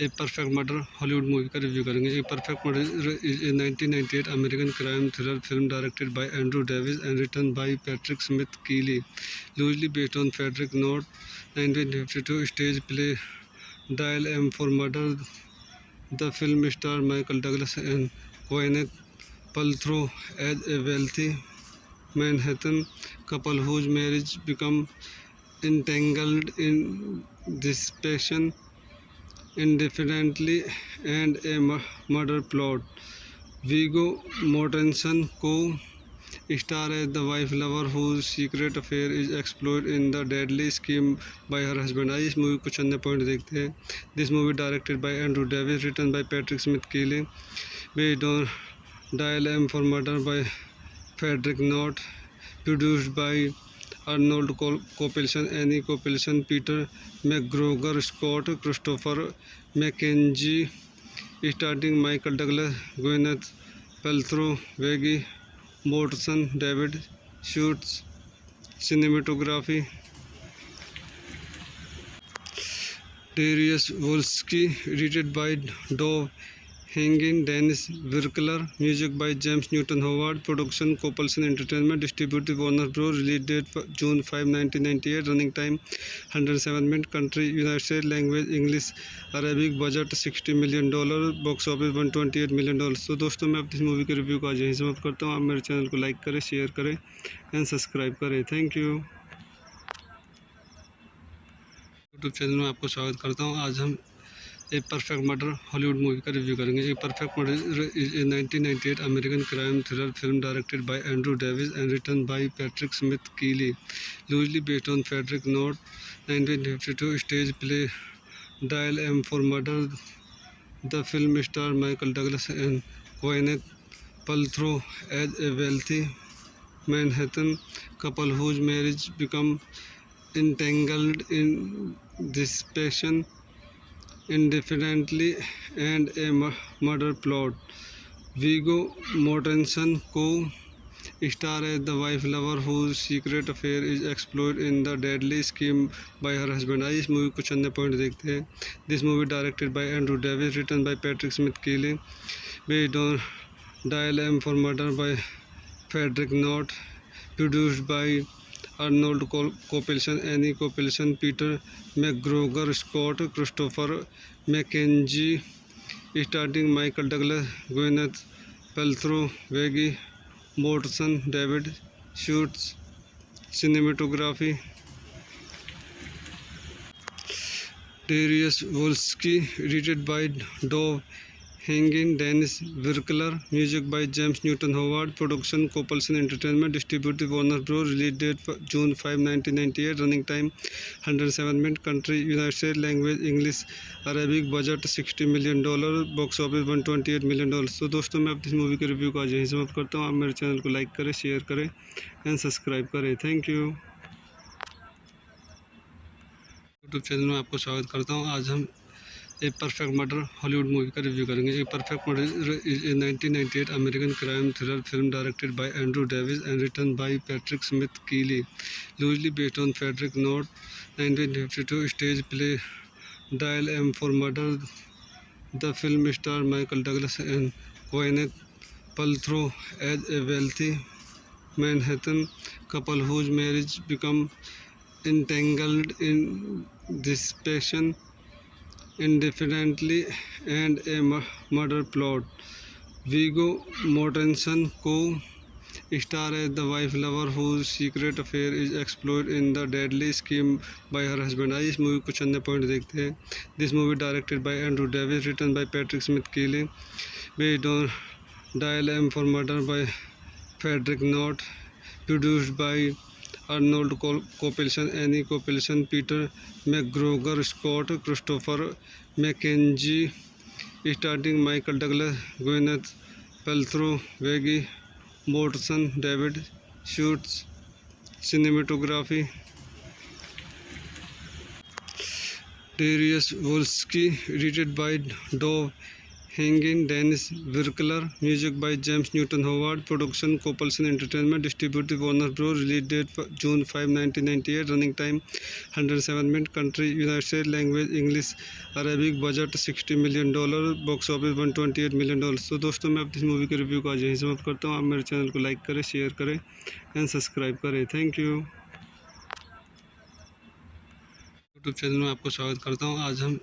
a perfect murder Hollywood movie का रिव्यू करेंगे। A perfect murder is a 1998 American crime thriller film directed by Andrew Davis and written by Patrick Smith कीली, loosely based on Frederick Knott 1952 stage play dial M for murder. The film star Michael Douglas and gwyneth paltrow as a wealthy Manhattan couple whose marriage become entangled in dissipation indefinitely and a murder plot. Viggo Mortensen co-star as the wife lover whose secret affair is explored in the deadly scheme by her husband. आइए इस movie कुछ अन्य point देखते हैं। This movie directed by Andrew Davis, written by Patrick Smith Keeley, based on Dial M for Murder by Frederick Knott, produced by Arnold Kopelson, Annie Kopelson, Peter McGregor, Scott Christopher McKenzie, starring Michael Douglas, Gwyneth Paltrow, Viggo Mortensen, David Schultz. Cinematography Darius Wolski, edited by Dov Hangin, Dennis Virkler, music by James Newton Howard, production Kopelson Entertainment, distributed Warner Bros. Release date June 5, 1998, running time 107 minutes, country United States, language English Arabic, budget $60 million, box office $128 million। तो दोस्तों मैं अपनी इस movie के review को आज यहीं समाप्त करता हूँ। आप मेरे चैनल को लाइक करें, शेयर करें एंड सब्सक्राइब करें। Thank you. यूट्यूब चैनल में आपको स्वागत करता हूँ। आज हम a perfect murder Hollywood movie का रिव्यू करेंगे। A perfect murder is a 1998 American crime thriller film directed by Andrew Davis and written by Patrick Smith कीली, loosely based on Frederick Knott 1952 stage play dial M for murder. The film star Michael Douglas and gwyneth paltrow as a wealthy Manhattan couple whose marriage become entangled in dissipation indefinitely and a murder plot. Viggo Mortensen co-star as the wife lover whose secret affair is explored in the deadly scheme by her husband। आइए इस movie कुछ अन्य point देखते हैं। This movie directed by Andrew Davis, written by Patrick Smith Keeley, based on Dial M for Murder by Frederick Knott, produced by Arnold Kopelson, Annie Kopelson, Peter McGregor, Scott Christopher McKenzie, starring Michael Douglas, Gwyneth Paltrow, Viggo Mortensen, David Schultz. Cinematography Darius Wolski, edited by Dov Hangin, Dennis Virkler, music by James Newton Howard, production Kopelson Entertainment, distributed Warner Bros. Release date June 5, 1998, running time 107 minutes, country United States, language English Arabic, budget $60 million, box office $128 million। तो दोस्तों मैं अपनी इस movie के review को आज यहीं समाप्त करता हूँ। आप मेरे चैनल को लाइक करें, शेयर करें एंड सब्सक्राइब करें। Thank you. यूट्यूब चैनल में आपको स्वागत करता हूँ। आज हम a perfect murder Hollywood movie का रिव्यू करेंगे। A perfect murder is a 1998 American crime thriller film directed by Andrew Davis and written by Patrick Smith कीली, loosely based on Frederick Knott 1952 stage play dial M for murder. The film star Michael Douglas and gwyneth paltrow as a wealthy Manhattan couple whose marriage become entangled in dissipation indefinitely and a murder plot. Viggo Mortensen co-star as the wife lover whose secret affair is explored in the deadly scheme by her husband। आइए इस movie कुछ अन्य point देखते हैं। This movie directed by Andrew Davis, written by Patrick Smith Keeley, based on Dial M for Murder by Frederick Knott, produced by Arnold Kopelson, Annie Kopelson, Peter McGregor, Scott Christopher McKenzie, starring Michael Douglas, Gwyneth Paltrow, Viggo Mortensen, David Schultz. Cinematography Darius Wolski, edited by Dov Hanging, Dennis Virkler, music by James Newton Howard, production Copelson Entertainment, distributed Warner Bros. Release date June 5, 1998, running time 107 minutes, country United States, language English Arabic, budget $60 million, box office $128 million। तो दोस्तों मैं अपनी movie के review को आज यहीं समाप्त करता हूँ। आप मेरे चैनल को लाइक करें, शेयर करें एंड सब्सक्राइब करें। Thank you. यूट्यूब चैनल में आपको स्वागत करता हूँ। आज हम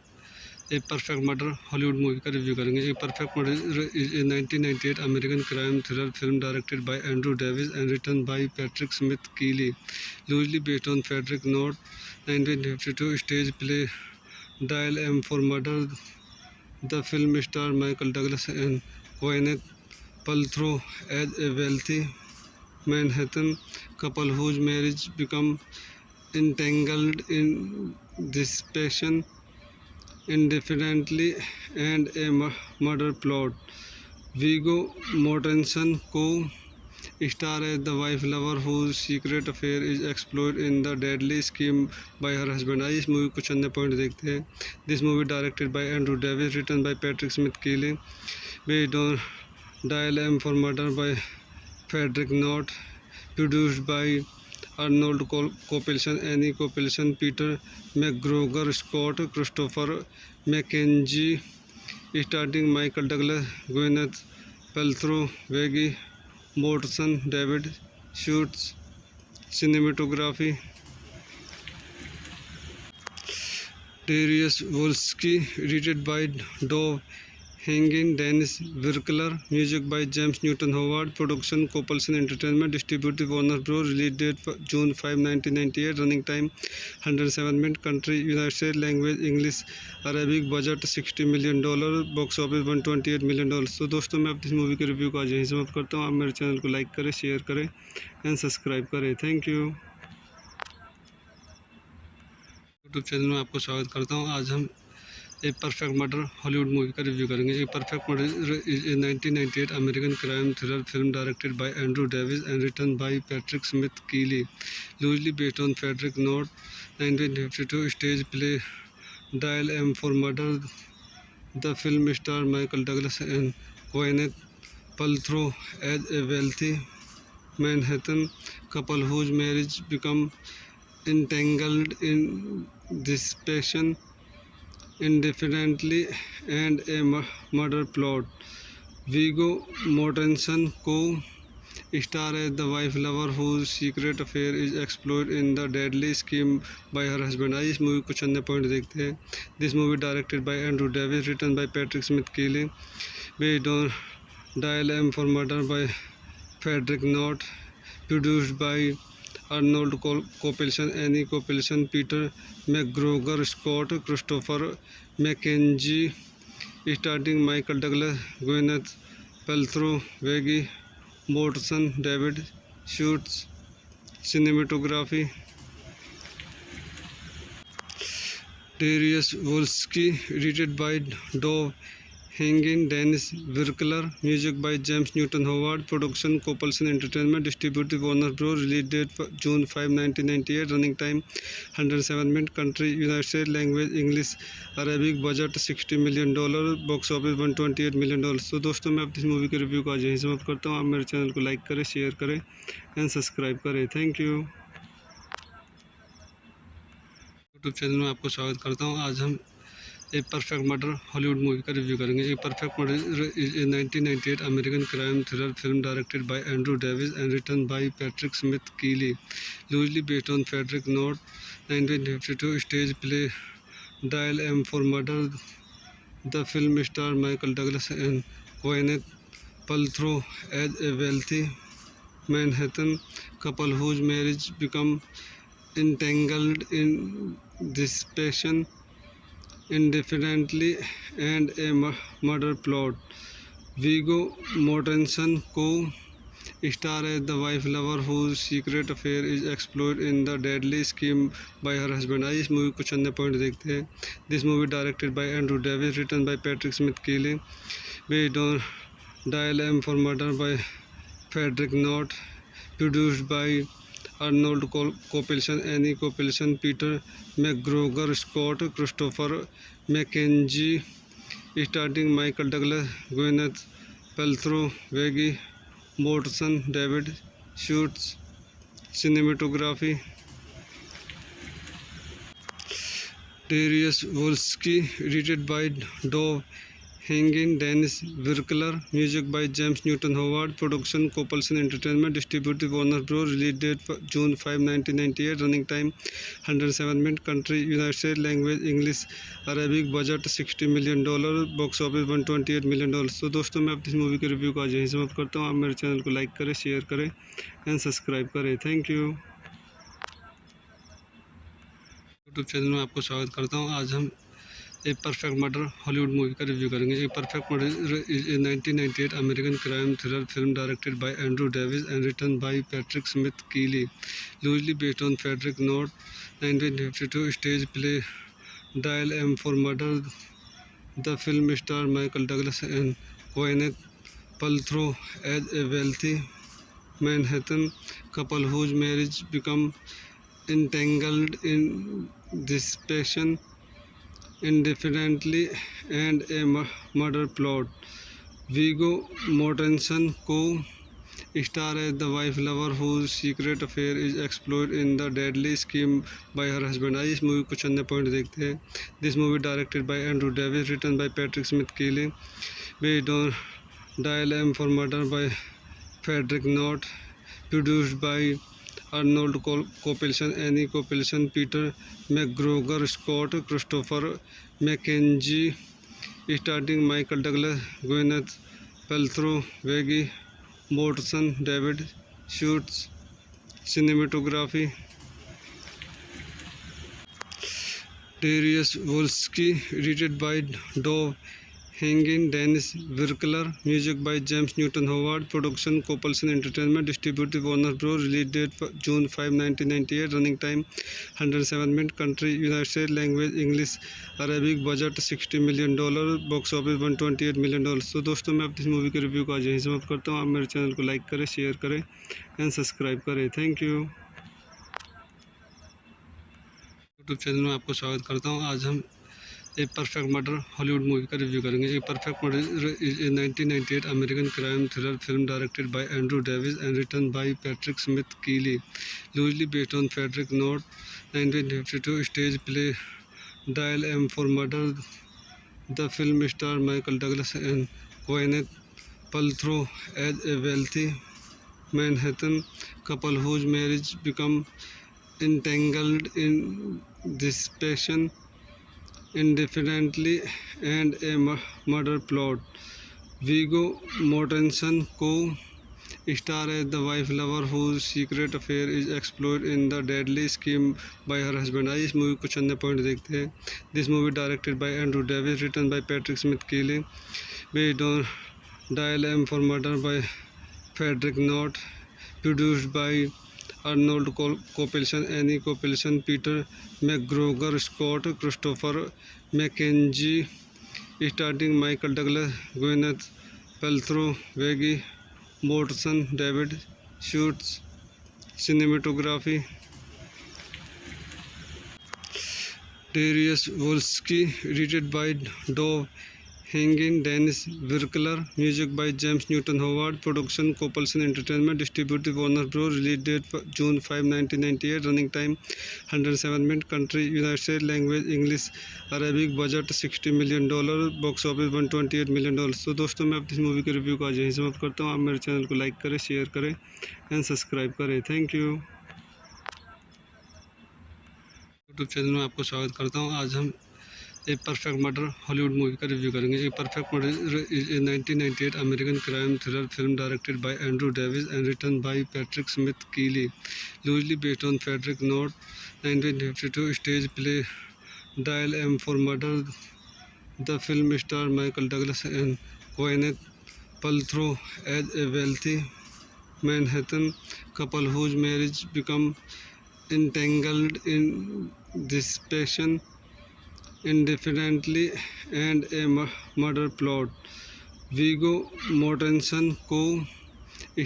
a perfect murder Hollywood movie का रिव्यू करेंगे। A perfect murder is a 1998 American crime thriller film directed by Andrew Davis and written by Patrick Smith कीली, loosely based on Frederick Knott 1952 stage play dial M for murder. The film star Michael Douglas and gwyneth paltrow as a wealthy Manhattan couple whose marriage become entangled in dissipation indefinitely and a murder plot. Viggo Mortensen co-star as the wife lover whose secret affair is exploited in the deadly scheme by her husband। आइए इस movie कुछ अन्य point देखते हैं। This movie directed by Andrew Davis, written by Patrick Smith कीली, based on dial M for murder by Frederick Knott, produced by Arnold Copelson, Annie Copelson, Peter McGregor, Scott Christopher McKenzie, starring Michael Douglas, Gwyneth Paltrow, Viggo Mortensen, David Schultz। Cinematography Darius Wolski, edited by Dov Hanging, Dennis Virkler, music by James Newton Howard, production Copelson Entertainment, distributed Warner Bros. Release date June 5, 1998, running time 107 minutes, country United States, language English Arabic, budget $60 million, box office $128 million। तो दोस्तों मैं अपनी movie के review को आज यहीं समाप्त करता हूँ। आप मेरे चैनल को लाइक करें, शेयर करें एंड सब्सक्राइब करें। Thank you. यूट्यूब चैनल में आपको स्वागत करता हूँ। आज हम a perfect murder Hollywood movie का रिव्यू करेंगे। A perfect murder is a 1998 American crime thriller film directed by Andrew Davis and written by Patrick Smith कीली, loosely based on Frederick Knott 1952 stage play dial M for murder. The film star Michael Douglas and gwyneth paltrow as a wealthy Manhattan couple whose marriage become entangled in dissipation indefinitely and a murder plot. Viggo Mortensen co-star as the wife lover whose secret affair is exploited in the deadly scheme by her husband। आइए इस movie कुछ अन्य point देखते हैं। This movie directed by Andrew Davis, written by Patrick Smith कीली, based on dial M for murder by Frederick Knott, produced by Arnold Copelson, Annie Copelson, Peter McGregor, Scott Christopher McKenzie, starring Michael Douglas, Gwyneth Paltrow, Viggo Mortensen, David Schultz। Cinematography Darius Wolski, edited by Dov Hanging, Dennis Virkler, music by James Newton Howard, production Copelson Entertainment, distributed Warner Bros. Release date June 5, 1998, running time 107 minutes, country United States, language English Arabic, budget $60 million, box office $128 million। तो दोस्तों मैं अपनी movie के review को आज यहीं समाप्त करता हूँ। आप मेरे चैनल को लाइक करें, शेयर करें एंड सब्सक्राइब करें। Thank you. यूट्यूब चैनल में आपको स्वागत करता हूँ। आज हम a perfect murder Hollywood movie का रिव्यू करेंगे। A perfect murder is a 1998 American crime thriller film directed by Andrew Davis and written by Patrick Smith कीली, loosely based on Frederick Knott 1952 stage play dial M for murder. The film star Michael Douglas and gwyneth paltrow as a wealthy Manhattan couple whose marriage become entangled in dissipation indefinitely and a murder plot. Viggo Mortensen co-star as the wife lover whose secret affair is exploited in the deadly scheme by her husband। आइए इस movie कुछ अन्य point देखते हैं। This movie directed by Andrew Davis, written by Patrick Smith कीली, based on dial M for murder by Frederick Knott, produced by Arnold Copelson, Annie Copelson, Peter McGregor, Scott Christopher McKenzie, starring Michael Douglas, Gwyneth Paltrow, Viggo Mortensen, David Schultz. Cinematography Darius Wolski, edited by Dov Hangin, Dennis Virkler, music by James Newton Howard, production Copelson Entertainment, distributed Warner Bros. Release date June 5, 1998, running time 107 minutes, country United States, language English, Arabic, budget $60 million, box office $128 million। तो दोस्तों मैं अपनी इस movie के review को आज यहीं समाप्त करता हूँ। आप मेरे चैनल को लाइक करें, शेयर करें एंड सब्सक्राइब करें। Thank you. यूट्यूब चैनल में आपको स्वागत करता हूँ। आज हम a perfect murder Hollywood movie का रिव्यू करेंगे। A perfect murder is a 1998 American crime thriller film directed by Andrew Davis and written by Patrick Smith कीली, loosely based on Frederick Knott 1952 stage play dial M for murder. The film star Michael Douglas and gwyneth paltrow as a wealthy Manhattan couple whose marriage become entangled in dissipation indefinitely and a murder plot. Viggo Mortensen co-star as the wife lover whose secret affair is exploited in the deadly scheme by her husband। आइए इस movie को कुछ अन्य point देखते हैं। This movie directed by Andrew Davis, written by Patrick Smith कीली, based on dial M for murder by Frederick Knott, produced by Arnold Copelson, Annie Copelson, Peter McGregor, Scott Christopher McKenzie, starring Michael Douglas, Gwyneth Paltrow, Viggo Mortensen, David Schultz. Cinematography Darius Wolski, edited by Dov Hangin, Dennis Virkler, music by James Newton Howard, production Copelson Entertainment, distributed Warner Bros. Release date June 5, 1998, running time 107 minutes, country United States, language English, Arabic, budget $60 million, box office $128 million। तो दोस्तों मैं अपनी इस movie के review को आज यहीं समाप्त करता हूँ। आप मेरे चैनल को लाइक करें, शेयर करें एंड सब्सक्राइब करें। Thank you. यूट्यूब चैनल में आपको स्वागत करता हूँ। आज हम a perfect murder Hollywood movie का रिव्यू करेंगे। A perfect murder is a 1998 American crime thriller film directed by Andrew Davis and written by Patrick Smith कीली, loosely based on Frederick Knott 1952 stage play dial M for murder. The film star Michael Douglas and gwyneth paltrow as a wealthy Manhattan couple whose marriage become entangled in dissipation indefinitely and a murder plot. Viggo Mortensen co-star as the wife lover whose secret affair is exploited in the deadly scheme by her husband। आइए इस movie को कुछ अन्य point देखते हैं। This movie directed by Andrew Davis, written by Patrick Smith कीली, based on dial M for murder by Frederick Knott, produced by Arnold Copelson, Annie Copelson, Peter McGregor, Scott Christopher McKenzie, starring Michael Douglas, Gwyneth Paltrow, Viggo Mortensen, David Schultz. Cinematography Darius Wolski, edited by Dov Hangin, Dennis Virkler, music by James Newton Howard, production Copelson Entertainment, distributed Warner Bros. Release date June 5, 1998, running time 107 minutes, country United States, language English, Arabic, budget $60 million, box office $128 million। तो दोस्तों मैं अपनी इस movie के review को आज यहीं समाप्त करता हूँ। आप मेरे चैनल को लाइक करें, शेयर करें एंड सब्सक्राइब करें। Thank you. यूट्यूब चैनल में आपको स्वागत करता हूँ। आज हम a perfect murder Hollywood movie का रिव्यू करेंगे। A perfect murder is a 1998 American crime thriller film directed by Andrew Davis and written by Patrick Smith कीली, loosely based on Frederick Knott 1952 stage play dial M for murder. The film star Michael Douglas and gwyneth paltrow as a wealthy Manhattan couple whose marriage become entangled in dissipation indefinitely and a murder plot. Viggo Mortensen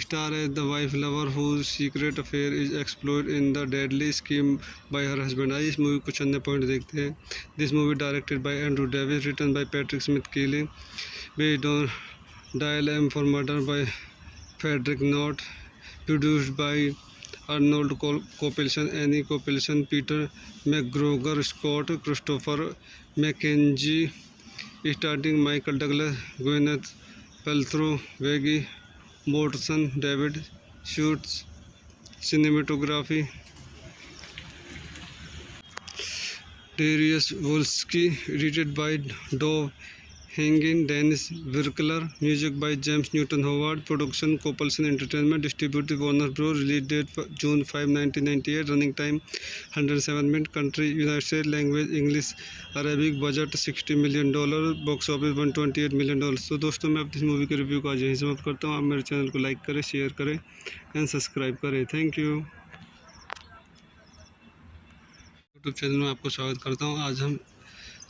star as the wife lover whose secret affair is explored in the deadly scheme by her husband. आइए इस movie कुछ अन्य point देखते हैं. This movie directed by Andrew Davis, written by Patrick Smith Keeley, based on Dial M for Murder by Frederick Knott, produced by Arnold Copelson, Annie Copelson, Peter McGregor, Scott Christopher McKenzie, starring Michael Douglas, Gwyneth Paltrow, Viggo Mortensen, David Schultz. Cinematography Darius Wolski, edited by Dov Hangin, Dennis Virkler, music by James Newton Howard, production Copelson Entertainment, distributed Warner Bros. Release date June 5, 1998, running time 107 minutes, country United States, language English Arabic, budget $60 million, box office $128 million. तो दोस्तों मैं अपनी इस movie के review को आज यहीं समाप्त करता हूँ. आप मेरे चैनल को लाइक करें, शेयर करें एंड सब्सक्राइब करें. Thank you. यूट्यूब चैनल में आपको स्वागत करता हूँ. आज हम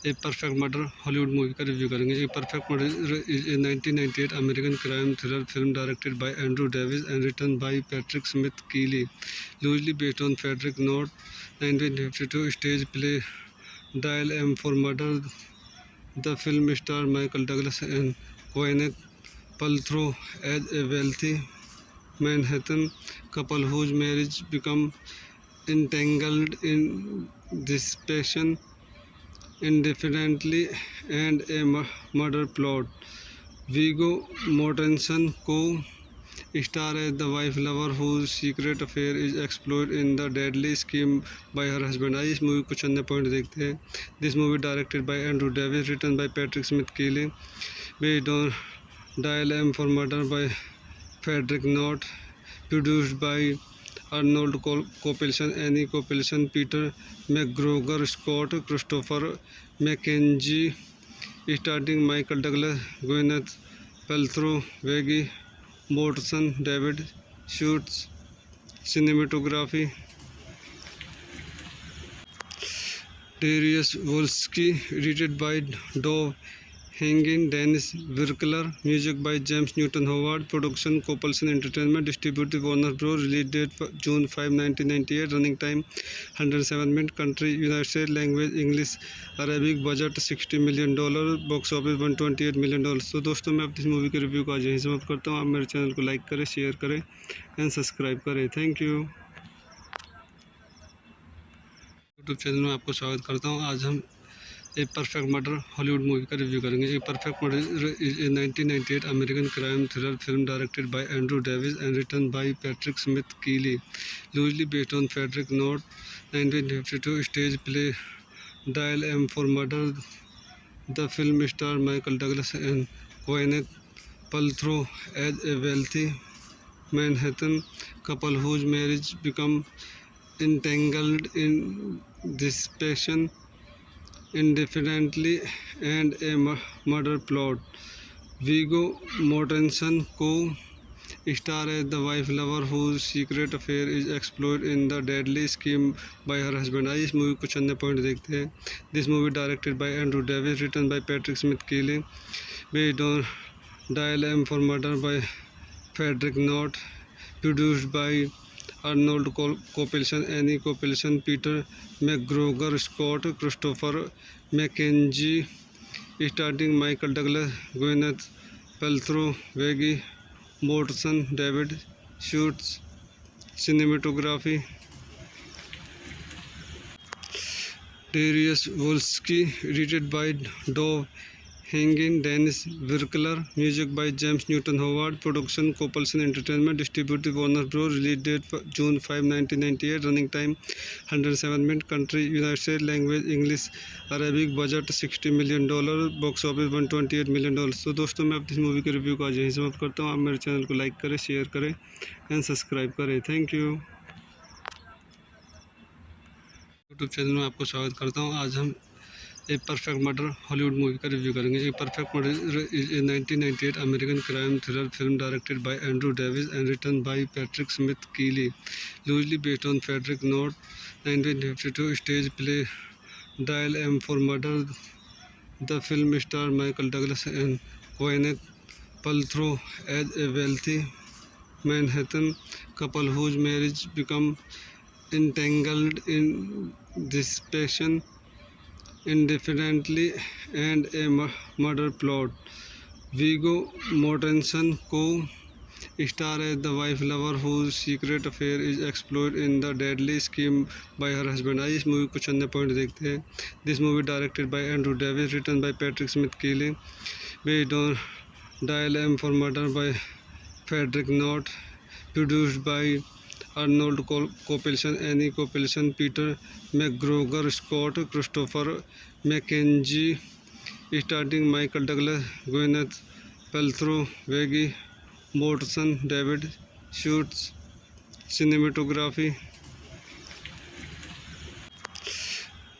a perfect murder Hollywood movie का रिव्यू करेंगे. A perfect murder is a 1998 American crime thriller film directed by Andrew Davis and written by Patrick Smith कीली, loosely based on Frederick Knott 1952 stage play dial M for murder. The film star Michael Douglas and gwyneth paltrow as a wealthy Manhattan couple whose marriage become entangled in dissipation indefinitely and a murder plot. Viggo Mortensen co-star as the wife lover whose secret affair is explored in the deadly scheme by her husband. आइए इस movie कुछ अन्य point देखते हैं. This movie directed by Andrew Davis, written by Patrick Smith Keeley, based on Dial M for Murder by Frederick Knott, produced by Arnold Copelson, Annie Copelson, Peter McGregor, Scott Christopher McKenzie, starring Michael Douglas, Gwyneth Paltrow, Viggo Mortensen, David Schultz. Cinematography Darius Wolski, edited by Dov Hangin, Dennis Virkler, music by James Newton Howard, production Copelson Entertainment, distributed Warner Bros. Release date June 5, 1998, running time 107 minutes, country United States, language English Arabic, budget $60 million, box office $128 million. तो दोस्तों मैं अपनी इस movie के review को आज यहीं समाप्त करता हूँ. आप मेरे चैनल को लाइक करें, शेयर करें एंड सब्सक्राइब करें. Thank you. यूट्यूब चैनल में आपको स्वागत करता हूँ. आज हम a perfect murder Hollywood movie का रिव्यू करेंगे. A perfect murder is a 1998 American crime thriller film directed by Andrew Davis and written by Patrick Smith कीली, loosely based on Frederick Knott 1952 stage play dial M for murder. The film star Michael Douglas and gwyneth paltrow as a wealthy Manhattan couple whose marriage become entangled in dissipation indefinitely and a murder plot. Viggo Mortensen co-star as the wife lover whose secret affair is explored in the deadly scheme by her husband. आइए इस movie कुछ अन्य point देखते हैं. This movie directed by Andrew Davis, written by Patrick Smith Keeley, based on Dial M for Murder by Frederick Knott, produced by Arnold Copelson, Annie Copelson, Peter McGregor, Scott Christopher McKenzie, starring Michael Douglas, Gwyneth Paltrow, Viggo Mortensen, David Schultz. Cinematography Darius Wolski, edited by Dov Hangin, Dennis Virkler, music by James Newton Howard, production Copelson Entertainment, distributed Warner Bros. Release date June 5, 1998, running time 107 minutes, country United States, language English Arabic, budget $60 million, box office $128 million. तो दोस्तों मैं अपनी इस movie के review को आज यहीं समाप्त करता हूँ. आप मेरे चैनल को लाइक करें, शेयर करें एंड सब्सक्राइब करें. Thank you. यूट्यूब चैनल में आपको स्वागत करता हूँ. आज हम a perfect murder Hollywood movie का रिव्यू करेंगे. A perfect murder is a 1998 American crime thriller film directed by Andrew Davis and written by Patrick Smith कीली, loosely based on Frederick Knott 1952 stage play dial M for murder. The film star Michael Douglas and gwyneth paltrow as a wealthy Manhattan couple whose marriage become entangled in dissipation indefinitely and a murder plot. Viggo Mortensen co-star as the wife lover whose secret affair is exploited in the deadly scheme by her husband. आइए इस movie को कुछ अन्य point देखते हैं. This movie directed by Andrew Davis, written by Patrick Smith Keeley, based on Dial M for Murder by Frederick Knott, produced by Arnold Kopelson, Annie Kopelson, Peter McGregor, Scott Christopher McKenzie, starring Michael Douglas, Gwyneth Paltrow, Viggo Mortensen, David Schultz. Cinematography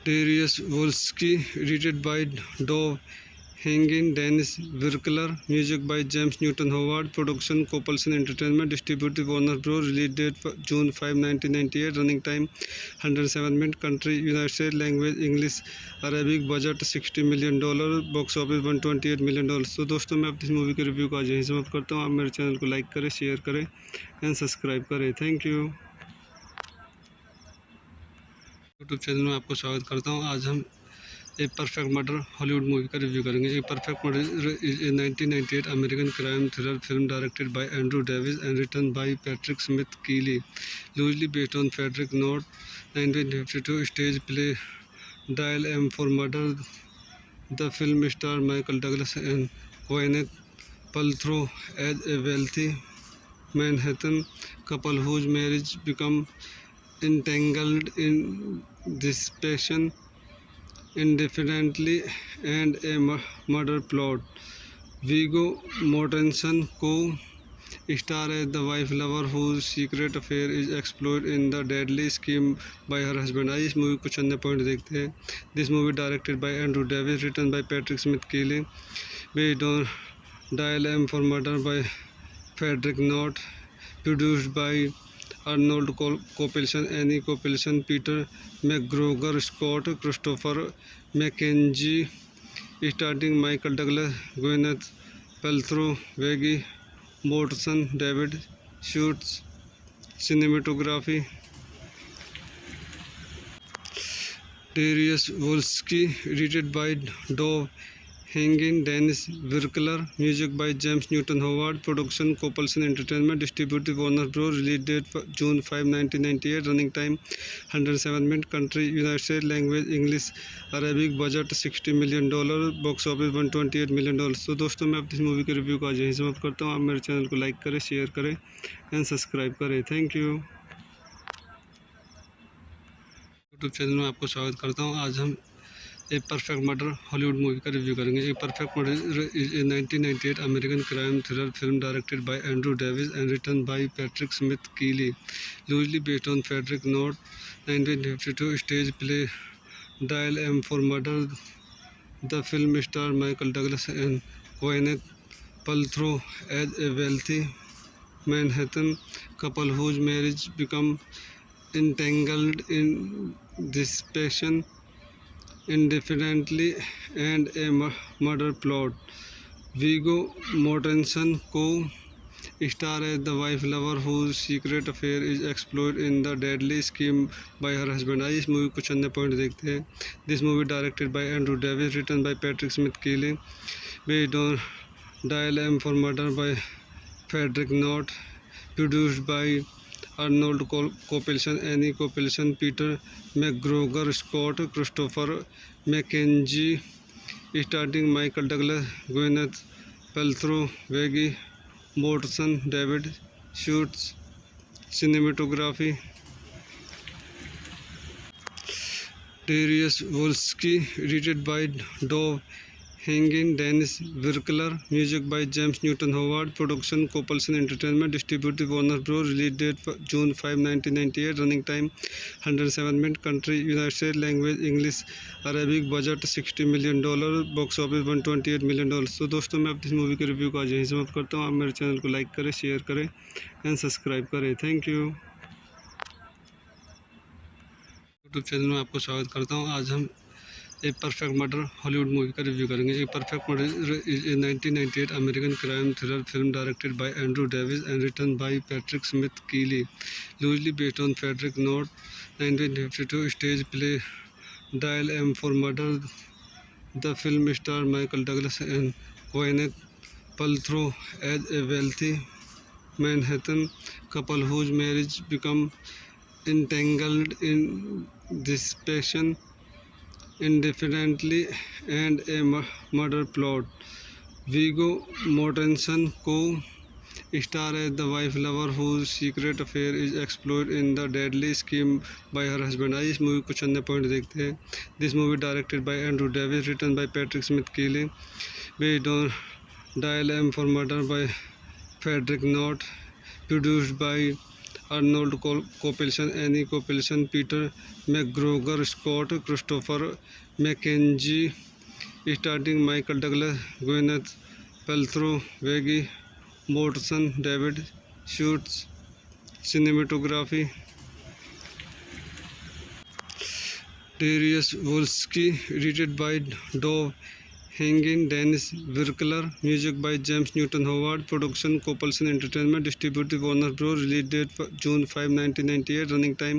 Darius Wolski, edited by Dov Hangin, Dennis Virkler, music by James Newton Howard, production Kopelson Entertainment, distributed Warner Bros. Release date June 5, 1998, running time 107 minutes, country United States, language English Arabic, budget $60 million, box office $128 million. तो दोस्तों मैं अपनी इस movie के review को आज यहीं समाप्त करता हूँ. आप मेरे चैनल को लाइक करें, शेयर करें एंड सब्सक्राइब करें. Thank you. यूट्यूब चैनल में आपको स्वागत करता हूँ. आज हम a perfect murder Hollywood movie का रिव्यू करेंगे. A perfect murder is a 1998 American crime thriller film directed by Andrew Davis and written by Patrick Smith कीली, loosely based on Frederick Knott 1952 stage play dial M for murder. The film star Michael Douglas and gwyneth paltrow as a wealthy Manhattan couple whose marriage become entangled in dissipation indefinitely and a murder plot. Viggo Mortensen co-star as the wife lover whose secret affair is exploited in the deadly scheme by her husband. आइए इस movie को कुछ अन्य point देखते हैं. This movie directed by Andrew Davis, written by Patrick Smith Keeley, based on Dial M for Murder by Frederick Knott, produced by Arnold Kopelson, Annie Kopelson, Peter McGregor, Scott Christopher McKenzie, starring Michael Douglas, Gwyneth Paltrow, Viggo Mortensen, David Schultz. Cinematography Darius Wolski, edited by Dov Hangin, Dennis Virkler, music by James Newton Howard, production Kopelson Entertainment, distributed Warner Bros. Release date June 5, 1998, running time 107 minutes, country United States, language English Arabic, budget $60 million, box office $128 million. तो दोस्तों मैं अपनी इस movie के review को आज यहीं समाप्त करता हूँ. आप मेरे चैनल को लाइक करें, शेयर करें एंड सब्सक्राइब करें. Thank you. यूट्यूब चैनल में आपको स्वागत करता हूँ. आज हम a perfect murder Hollywood movie का रिव्यू करेंगे. A perfect murder is a 1998 American crime thriller film directed by Andrew Davis and written by Patrick Smith कीली, loosely based on Frederick Knott 1952 stage play dial M for murder. The film star Michael Douglas and gwyneth paltrow as a wealthy Manhattan couple whose marriage become entangled in dissipation indefinitely and a murder plot. Viggo Mortensen co-star as the wife lover whose secret affair is exploited in the deadly scheme by her husband. आइए इस movie को कुछ अन्य point देखते हैं. This movie directed by Andrew Davis, written by Patrick Smith Keeley, based on Dial M for Murder by Frederick Knott, produced by Arnold Kopelson, Annie Kopelson, Peter McGregor, Scott Christopher McKenzie, starring Michael Douglas, Gwyneth Paltrow, Viggo Mortensen, David Schultz. Cinematography Darius Wolski, edited by Dov Hangin, Dennis Virkler, music by James Newton Howard, production Kopelson Entertainment, distributed Warner Bros. Release date June 5, 1998, running time 107 minutes, country United States, language English Arabic, budget $60 million, box office $128 million. तो दोस्तों मैं अपनी इस movie के review को आज यहीं समाप्त करता हूँ. आप मेरे चैनल को लाइक करें, शेयर करें एंड सब्सक्राइब करें. Thank you. यूट्यूब चैनल में आपको स्वागत करता हूँ. आज हम a perfect murder Hollywood movie का रिव्यू करेंगे। A perfect murder is a 1998 American crime thriller film directed by Andrew Davis and written by Patrick Smith कीली, loosely based on Frederick Knott 1952 stage play dial M for murder. The film star Michael Douglas and gwyneth paltrow as a wealthy Manhattan couple whose marriage become entangled in dissipation, indefinitely, and a murder plot. Viggo Mortensen co-star as the wife lover whose secret affair is explored in the deadly scheme by her husband। आइए इस movie कुछ अन्य point देखते हैं। This movie directed by Andrew Davis, written by Patrick Smith कीली, based on dial M for murder by Frederick Knott, produced by Arnold Copelson, Annie Copelson, Peter McGregor, Scott Christopher McKenzie, starring Michael Douglas, Gwyneth Paltrow, Viggo Mortensen, David Schultz। Cinematography Darius Wolski, edited by Dov Hangin, Dennis Virkler, music by James Newton Howard, production Copelson Entertainment, distributed Warner Bros. Release date June 5, 1998, running time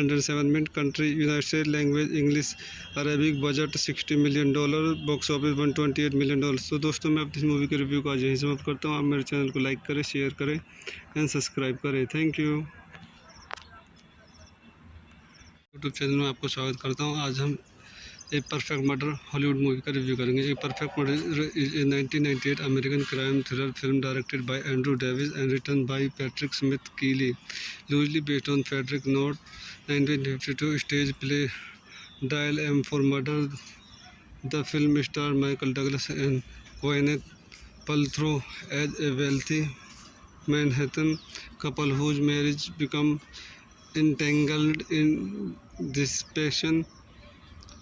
107 minutes, country United States, language English Arabic, budget $60 million, box office $128 million। तो दोस्तों मैं अपनी movie के review को आज यहीं समाप्त करता हूँ। आप मेरे चैनल को लाइक करें, शेयर करें एंड सब्सक्राइब करें। Thank you. यूट्यूब चैनल में आपको स्वागत करता हूँ। आज हम a perfect murder Hollywood movie का रिव्यू करेंगे। A perfect murder is a 1998 American crime thriller film directed by Andrew Davis and written by Patrick Smith कीली, loosely based on Frederick Knott 1952 stage play dial M for murder. The film star Michael Douglas and gwyneth paltrow as a wealthy Manhattan couple whose marriage become entangled in dissipation,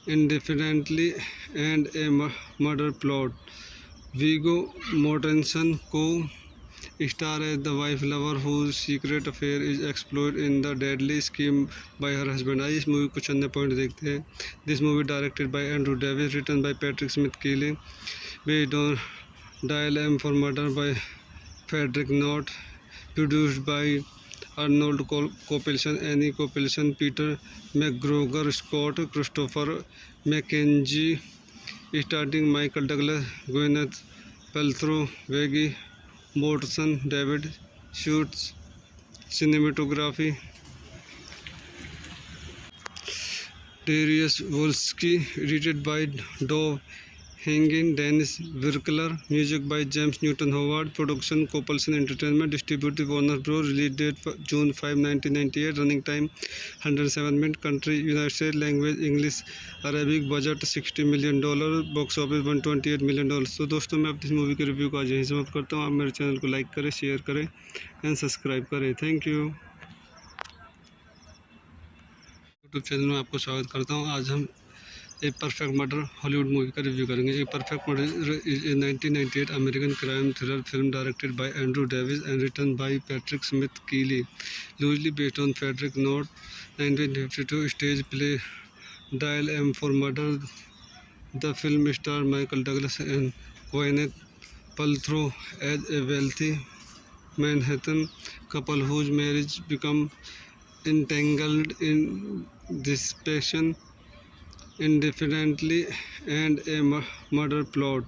indefinitely, and a murder plot. Viggo Mortensen co-star as the wife lover whose secret affair is explored in the deadly scheme by her husband। आइए इस movie कुछ अन्य point देखते हैं। This movie directed by Andrew Davis, written by Patrick Smith कीली, based on dial M for murder by Frederick Knott, produced by Arnold Copelson, Annie Copelson, Peter McGregor, Scott Christopher McKenzie, starring Michael Douglas, Gwyneth Paltrow, Viggo Mortensen, David Schultz। Cinematography Darius Wolski, edited by Dov Hangin, Dennis Virkler, music by James Newton Howard, production Copelson Entertainment, distributed Warner Bros. Release date June 5, 1998, running time 107 minutes, country United States, language English Arabic, budget $60 million, box office $128 million। तो दोस्तों मैं अपनी movie के review को आज यहीं समाप्त करता हूँ। आप मेरे चैनल को लाइक करें, शेयर करें एंड सब्सक्राइब करें। Thank you. यूट्यूब चैनल में आपको स्वागत करता हूँ। आज हम a perfect murder Hollywood movie का रिव्यू करेंगे। A perfect murder is a 1998 American crime thriller film directed by Andrew Davis and written by Patrick Smith कीली, loosely based on Frederick Knott 1952 stage play dial M for murder. The film star Michael Douglas and gwyneth paltrow as a wealthy Manhattan couple whose marriage become entangled in dissipation, indefinitely, and a murder plot.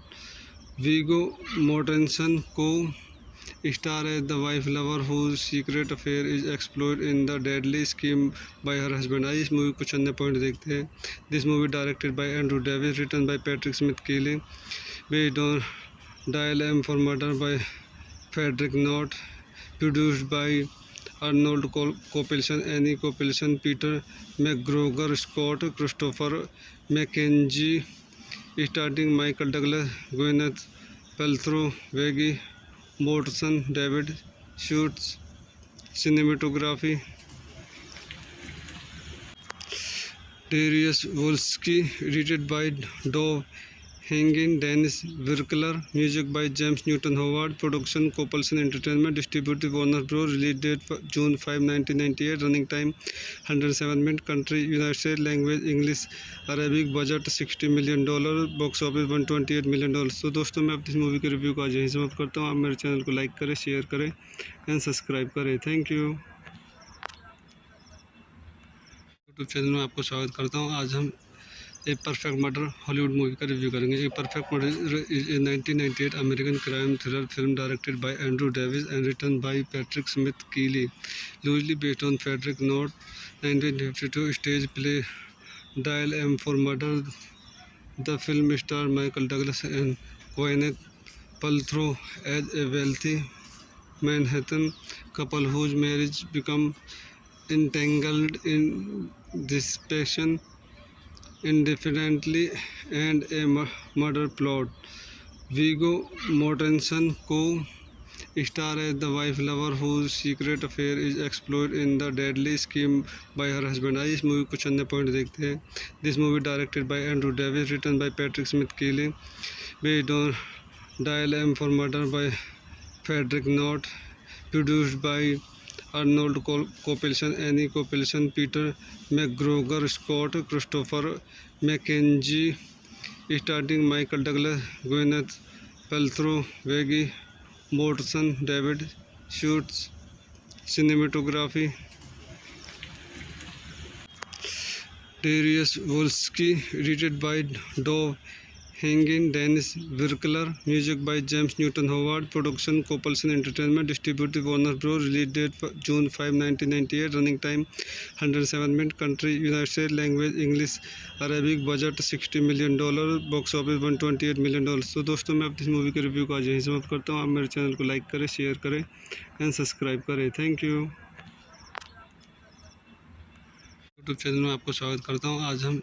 Viggo Mortensen co-star as the wife lover whose secret affair is explored in the deadly scheme by her husband। आइए इस movie कुछ अन्य point देखते हैं। This movie directed by Andrew Davis, written by Patrick Smith कीली, based on dial M for murder by Frederick Knott, produced by Arnold Copelson, Annie Copelson, Peter McGregor, Scott Christopher McKenzie, starring Michael Douglas, Gwyneth Paltrow, Viggo Mortensen, David Schultz। Cinematography Darius Wolski, edited by Dov Hanging, Dennis Virkler. Music by James Newton Howard. Production Compulsion Entertainment. Distributed Warner Bros. Release date June 5, 1998. Running time 107 minutes. Country United States. Language English Arabic. Budget $60 million. Box office $128 million। तो दोस्तों मैं अपनी इस movie के review को आज यहीं समाप्त करता हूँ। आप मेरे चैनल को लाइक करें, शेयर करें एंड सब्सक्राइब करें। Thank you. यूट्यूब चैनल में आपको स्वागत करता हूँ। आज हम a perfect murder Hollywood movie का रिव्यू करेंगे। A perfect murder is a 1998 American crime thriller film directed by Andrew Davis and written by Patrick Smith कीली, loosely based on Frederick Knott 1952 stage play dial M for murder. The film star Michael Douglas and gwyneth paltrow as a wealthy Manhattan couple whose marriage become entangled in dissipation indefinitely and a murder plot. Viggo Mortensen co-star as the wife lover whose secret affair is explored in the deadly scheme by her husband। आइए इस movie कुछ अन्य point देखते हैं। This movie directed by Andrew Davis, written by Patrick Smith कीली, based on dial M for murder by Frederick Knott, produced by Arnold Copelson, Annie Copelson, Peter McGregor, Scott Christopher McKenzie, starring Michael Douglas, Gwyneth Paltrow, Viggo Mortensen, David Schultz। Cinematography Darius Wolski, edited by Dov Hanging, Dennis Virkler. Music by James Newton Howard. Production Compulsion Entertainment. Distributed Warner Bros. Release date June 5, 1998. Running time 107 minutes. Country United States. Language English Arabic. Budget $60 million. Box office $128 million। तो दोस्तों मैं अपनी इस movie के review को आज यहीं समाप्त करता हूँ। आप मेरे चैनल को लाइक करें, शेयर करें एंड सब्सक्राइब करें। Thank you. यूट्यूब चैनल में आपको स्वागत करता हूँ। आज हम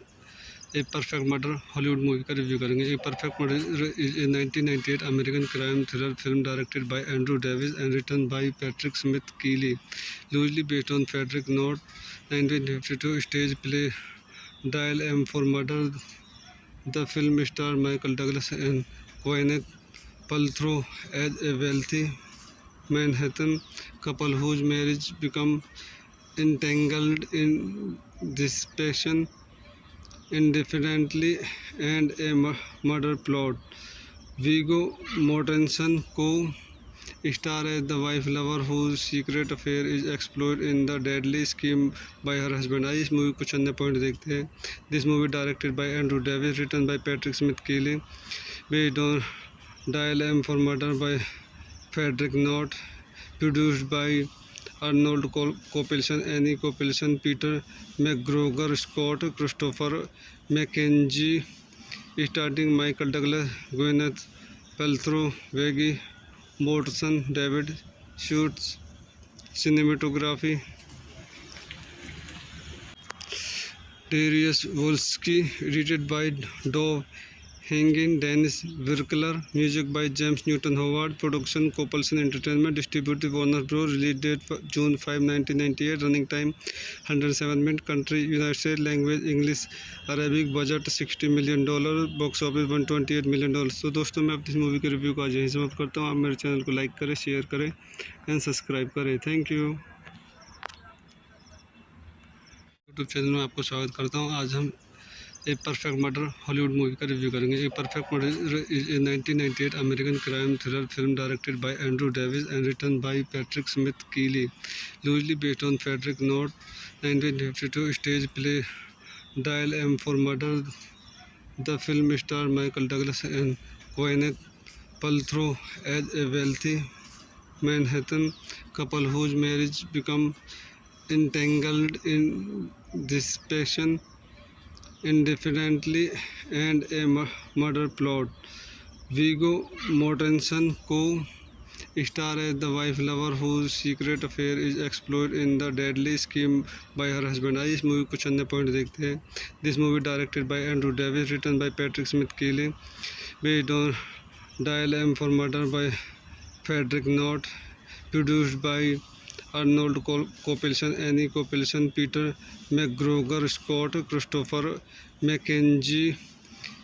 a perfect murder Hollywood movie का रिव्यू करेंगे। A perfect murder is a 1998 American crime thriller film directed by Andrew Davis and written by Patrick Smith कीली, loosely based on Frederick Knott 1952 stage play dial M for murder. The film star Michael Douglas and gwyneth paltrow as a wealthy Manhattan couple whose marriage become entangled in dissipation indefinitely and a murder plot. Viggo Mortensen co-star as the wife lover whose secret affair is explored in the deadly scheme by her husband। आइए इस movie कुछ अन्य point देखते हैं। This movie directed by Andrew Davis, written by Patrick Smith कीली, based on dial M for murder by Frederick Knott, produced by Arnold Copelson, Annie Copelson, Peter McGregor, Scott Christopher McKenzie, starring Michael Douglas, Gwyneth Paltrow, Viggo Mortensen, David Schultz। Cinematography Darius Wolski, edited by Dov Hanging, Dennis Virkler. Music by James Newton Howard. Production Compulsion Entertainment. Distributed Warner Bros. Release date June 5, 1998. Running time 107 minutes. Country United States. Language English Arabic. Budget $60 million। Box office $128 million। तो दोस्तों मैं अपनी इस movie के review को आज यहीं समाप्त करता हूँ। आप मेरे चैनल को लाइक करें, शेयर करें एंड सब्सक्राइब करें। Thank you. यूट्यूब चैनल में आपको स्वागत करता हूँ। आज हम a perfect murder Hollywood movie का रिव्यू करेंगे। A perfect murder is a 1998 American crime thriller film directed by Andrew Davis and written by Patrick Smith कीली, loosely based on Frederick Knott 1952 stage play dial M for murder. The film star Michael Douglas and gwyneth paltrow as a wealthy Manhattan couple whose marriage become entangled in dissipation indefinitely and a murder plot. Viggo Mortensen co-star as the wife lover whose secret affair is explored in the deadly scheme by her husband। आइए इस movie कुछ अन्य point देखते हैं। This movie directed by Andrew Davis, written by Patrick Smith कीली, based on dial M for murder by Frederick Knott, produced by Arnold Copelson, Annie Copelson, Peter McGregor, Scott Christopher McKenzie,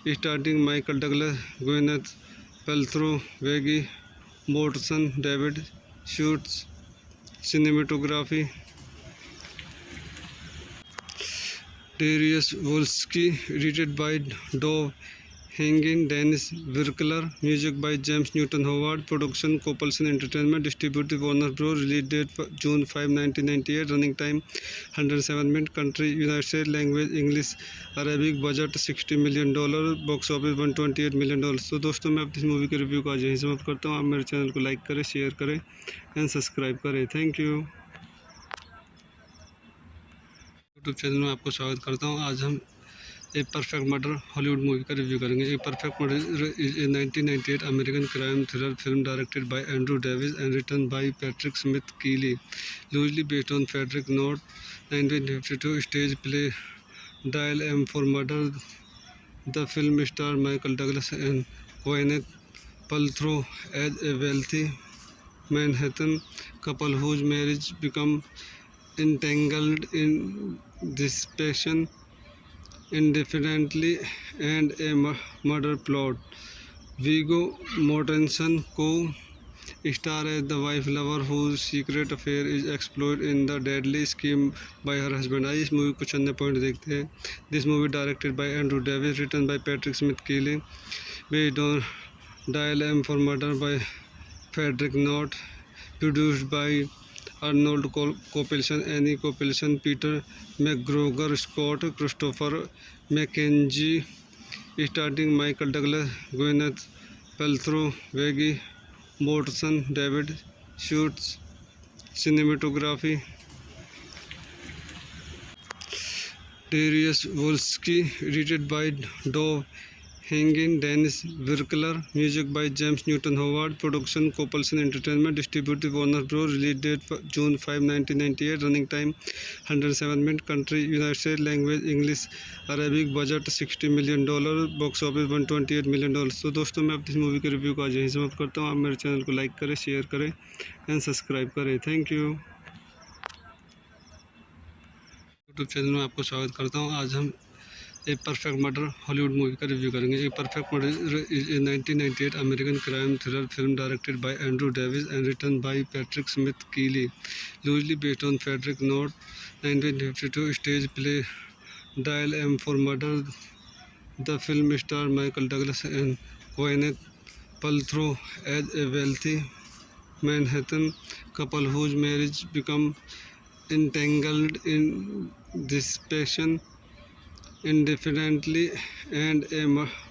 starring Michael Douglas, Gwyneth Paltrow, Viggo Mortensen, David Schultz. Cinematography Darius Wolski, edited by Dov Hangin, Dennis Virkler, music by James Newton Howard, production Copelson Entertainment, distributed Warner Bros. Release date June 5, 1998, running time 107 minutes, country United States, language English Arabic, budget $60 million, box office $128 million। तो दोस्तों मैं अपनी इस movie के review को आज यहीं समाप्त करता हूँ। आप मेरे चैनल को लाइक करें, शेयर करें एंड सब्सक्राइब करें। Thank you. यूट्यूब चैनल में आपको स्वागत करता हूँ। आज हम a perfect murder Hollywood movie का रिव्यू करेंगे। A perfect murder is a 1998 American crime thriller film directed by Andrew Davis and written by Patrick Smith कीली, loosely based on Frederick Knott 1952 stage play dial M for murder. The film star Michael Douglas and gwyneth paltrow as a wealthy Manhattan couple whose marriage become entangled in dissipation indefinitely and a murder plot. Viggo Mortensen co-star as the wife lover whose secret affair is exploited in the deadly scheme by her husband। आइए इस movie कुछ अन्य point देखते हैं। This movie directed by Andrew Davis, written by Patrick Smith कीली, based on dial M for murder by Frederick Knott, produced by Arnold Copelson, Annie Copelson, Peter McGregor, Scott Christopher McKenzie, starring Michael Douglas, Gwyneth Paltrow, Viggo Mortensen, David Schultz. Cinematography Darius Wolski, edited by Dov Hangin, Dennis Virkler, music by James Newton Howard, production Copelson Entertainment, distributed Warner Bros. Release date June 5, 1998, running time 107 minutes, country United States, language English Arabic, budget $60 million, box office $128 million। तो दोस्तों मैं अपनी इस movie के review को आज यहीं समाप्त करता हूँ। आप मेरे चैनल को लाइक करें, शेयर करें एंड सब्सक्राइब करें। Thank you. यूट्यूब चैनल में आपको स्वागत करता हूँ। आज हम a perfect murder Hollywood movie का रिव्यू करेंगे। A perfect murder is a 1998 American crime thriller film directed by Andrew Davis and written by Patrick Smith कीली, loosely based on Frederick Knott 1952 stage play dial M for murder. The film star Michael Douglas and gwyneth paltrow as a wealthy Manhattan couple whose marriage become entangled in dissipation indefinitely and a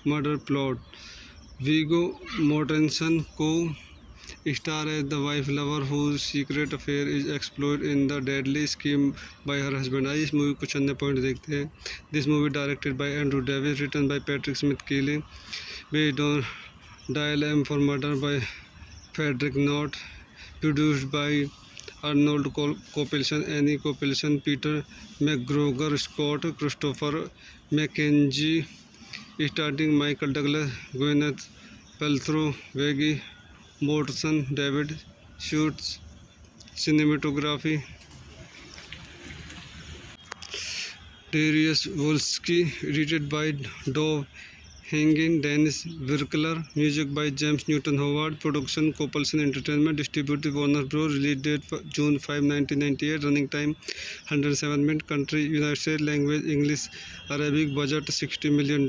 murder plot. Viggo Mortensen co-star as the wife lover whose secret affair is exploited in the deadly scheme by her husband। आइए इस movie कुछ अन्य point देखते हैं। This movie directed by Andrew Davis, written by Patrick Smith कीली, based on dial M for murder by Frederick Knott, produced by Arnold Copelson, Annie Copelson, Peter McGregor, Scott Christopher McKenzie, starring Michael Douglas, Gwyneth Paltrow, Viggo Mortensen, David Schultz. Cinematography Darius Wolski, edited by Dov Hangin, Dennis Virkler, music by James Newton Howard, production Copelson Entertainment, distributed Warner Bros. Release date June 5, 1998, running time 107 minutes, country United States, language English Arabic, budget $60 million,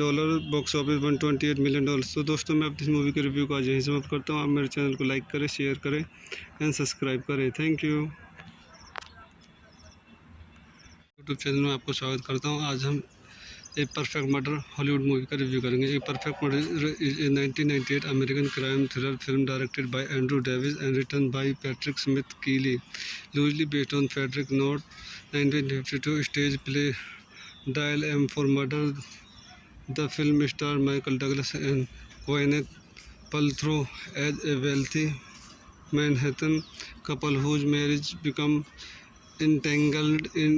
box office $128 million। तो दोस्तों मैं अपनी इस movie के review को आज यहीं समाप्त करता हूँ। आप मेरे चैनल को लाइक करें, शेयर करें एंड सब्सक्राइब करें। Thank you. यूट्यूब चैनल में आपको स्वागत करता हूँ। आज हम a perfect murder Hollywood movie का रिव्यू करेंगे। A perfect murder is a 1998 American crime thriller film directed by Andrew Davis and written by Patrick Smith कीली, loosely based on Frederick Knott 1952 stage play dial M for murder. The film star Michael Douglas and gwyneth paltrow as a wealthy Manhattan couple whose marriage become entangled in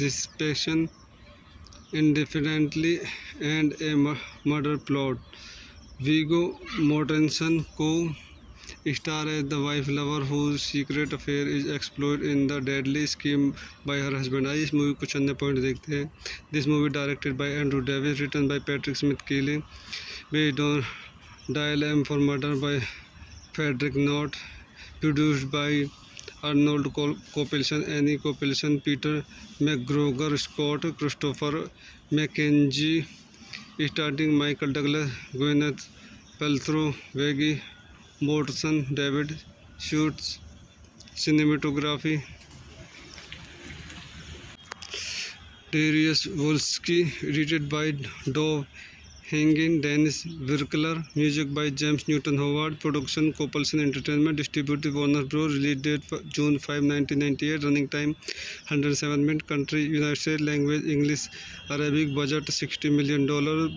dissipation indefinitely and a murder plot. Viggo Mortensen star as the wife lover whose secret affair is explored in the deadly scheme by her husband. आइए इस movie कुछ अन्य point देखते हैं. This movie directed by Andrew Davis, written by Patrick Smith Keeley, based on Dial M for Murder by Frederick Knott, produced by Arnold Copelson, Annie Copelson, Peter McGregor, Scott Christopher McKenzie, starring Michael Douglas, Gwyneth Paltrow, Viggo Mortensen, David Schultz. Cinematography Darius Wolski, edited by Dov Hangin, Dennis Virkler, music by James Newton Howard, production Copelson Entertainment, distributed Warner Bros. Release date June 5, 1998, running time 107 minutes, country United States, language English Arabic, budget $60 million,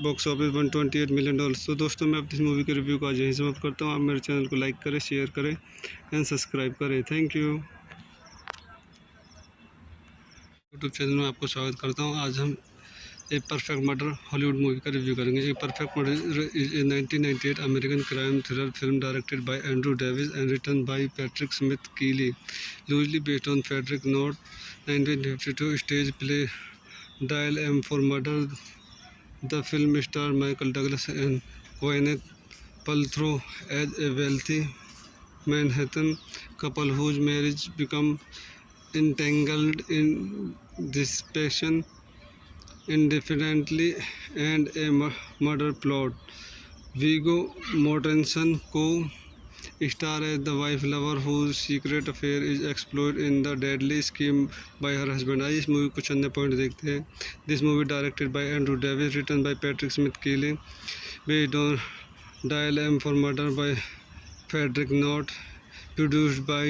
box office $128 million. तो दोस्तों मैं अपनी इस movie के review को आज यहीं समाप्त करता हूँ. आप मेरे चैनल को लाइक करें, शेयर करें एंड सब्सक्राइब करें. Thank you. यूट्यूब चैनल में आपको स्वागत करता हूँ. आज हम a perfect murder Hollywood movie का रिव्यू करेंगे. A perfect murder is a 1998 American crime thriller film directed by Andrew Davis and written by Patrick Smith कीली, loosely based on Frederick Knott 1952 stage play dial M for murder. The film star Michael Douglas and gwyneth paltrow as a wealthy Manhattan couple whose marriage become entangled in dissipation, indefinitely, and a murder plot. Viggo Mortensen co-star as the wife lover whose secret affair is explored in the deadly scheme by her husband. आइए इस movie कुछ अन्य point देखते हैं. This movie directed by Andrew Davis, written by Patrick Smith Keeley, based on Dial M for Murder by Frederick Knott, produced by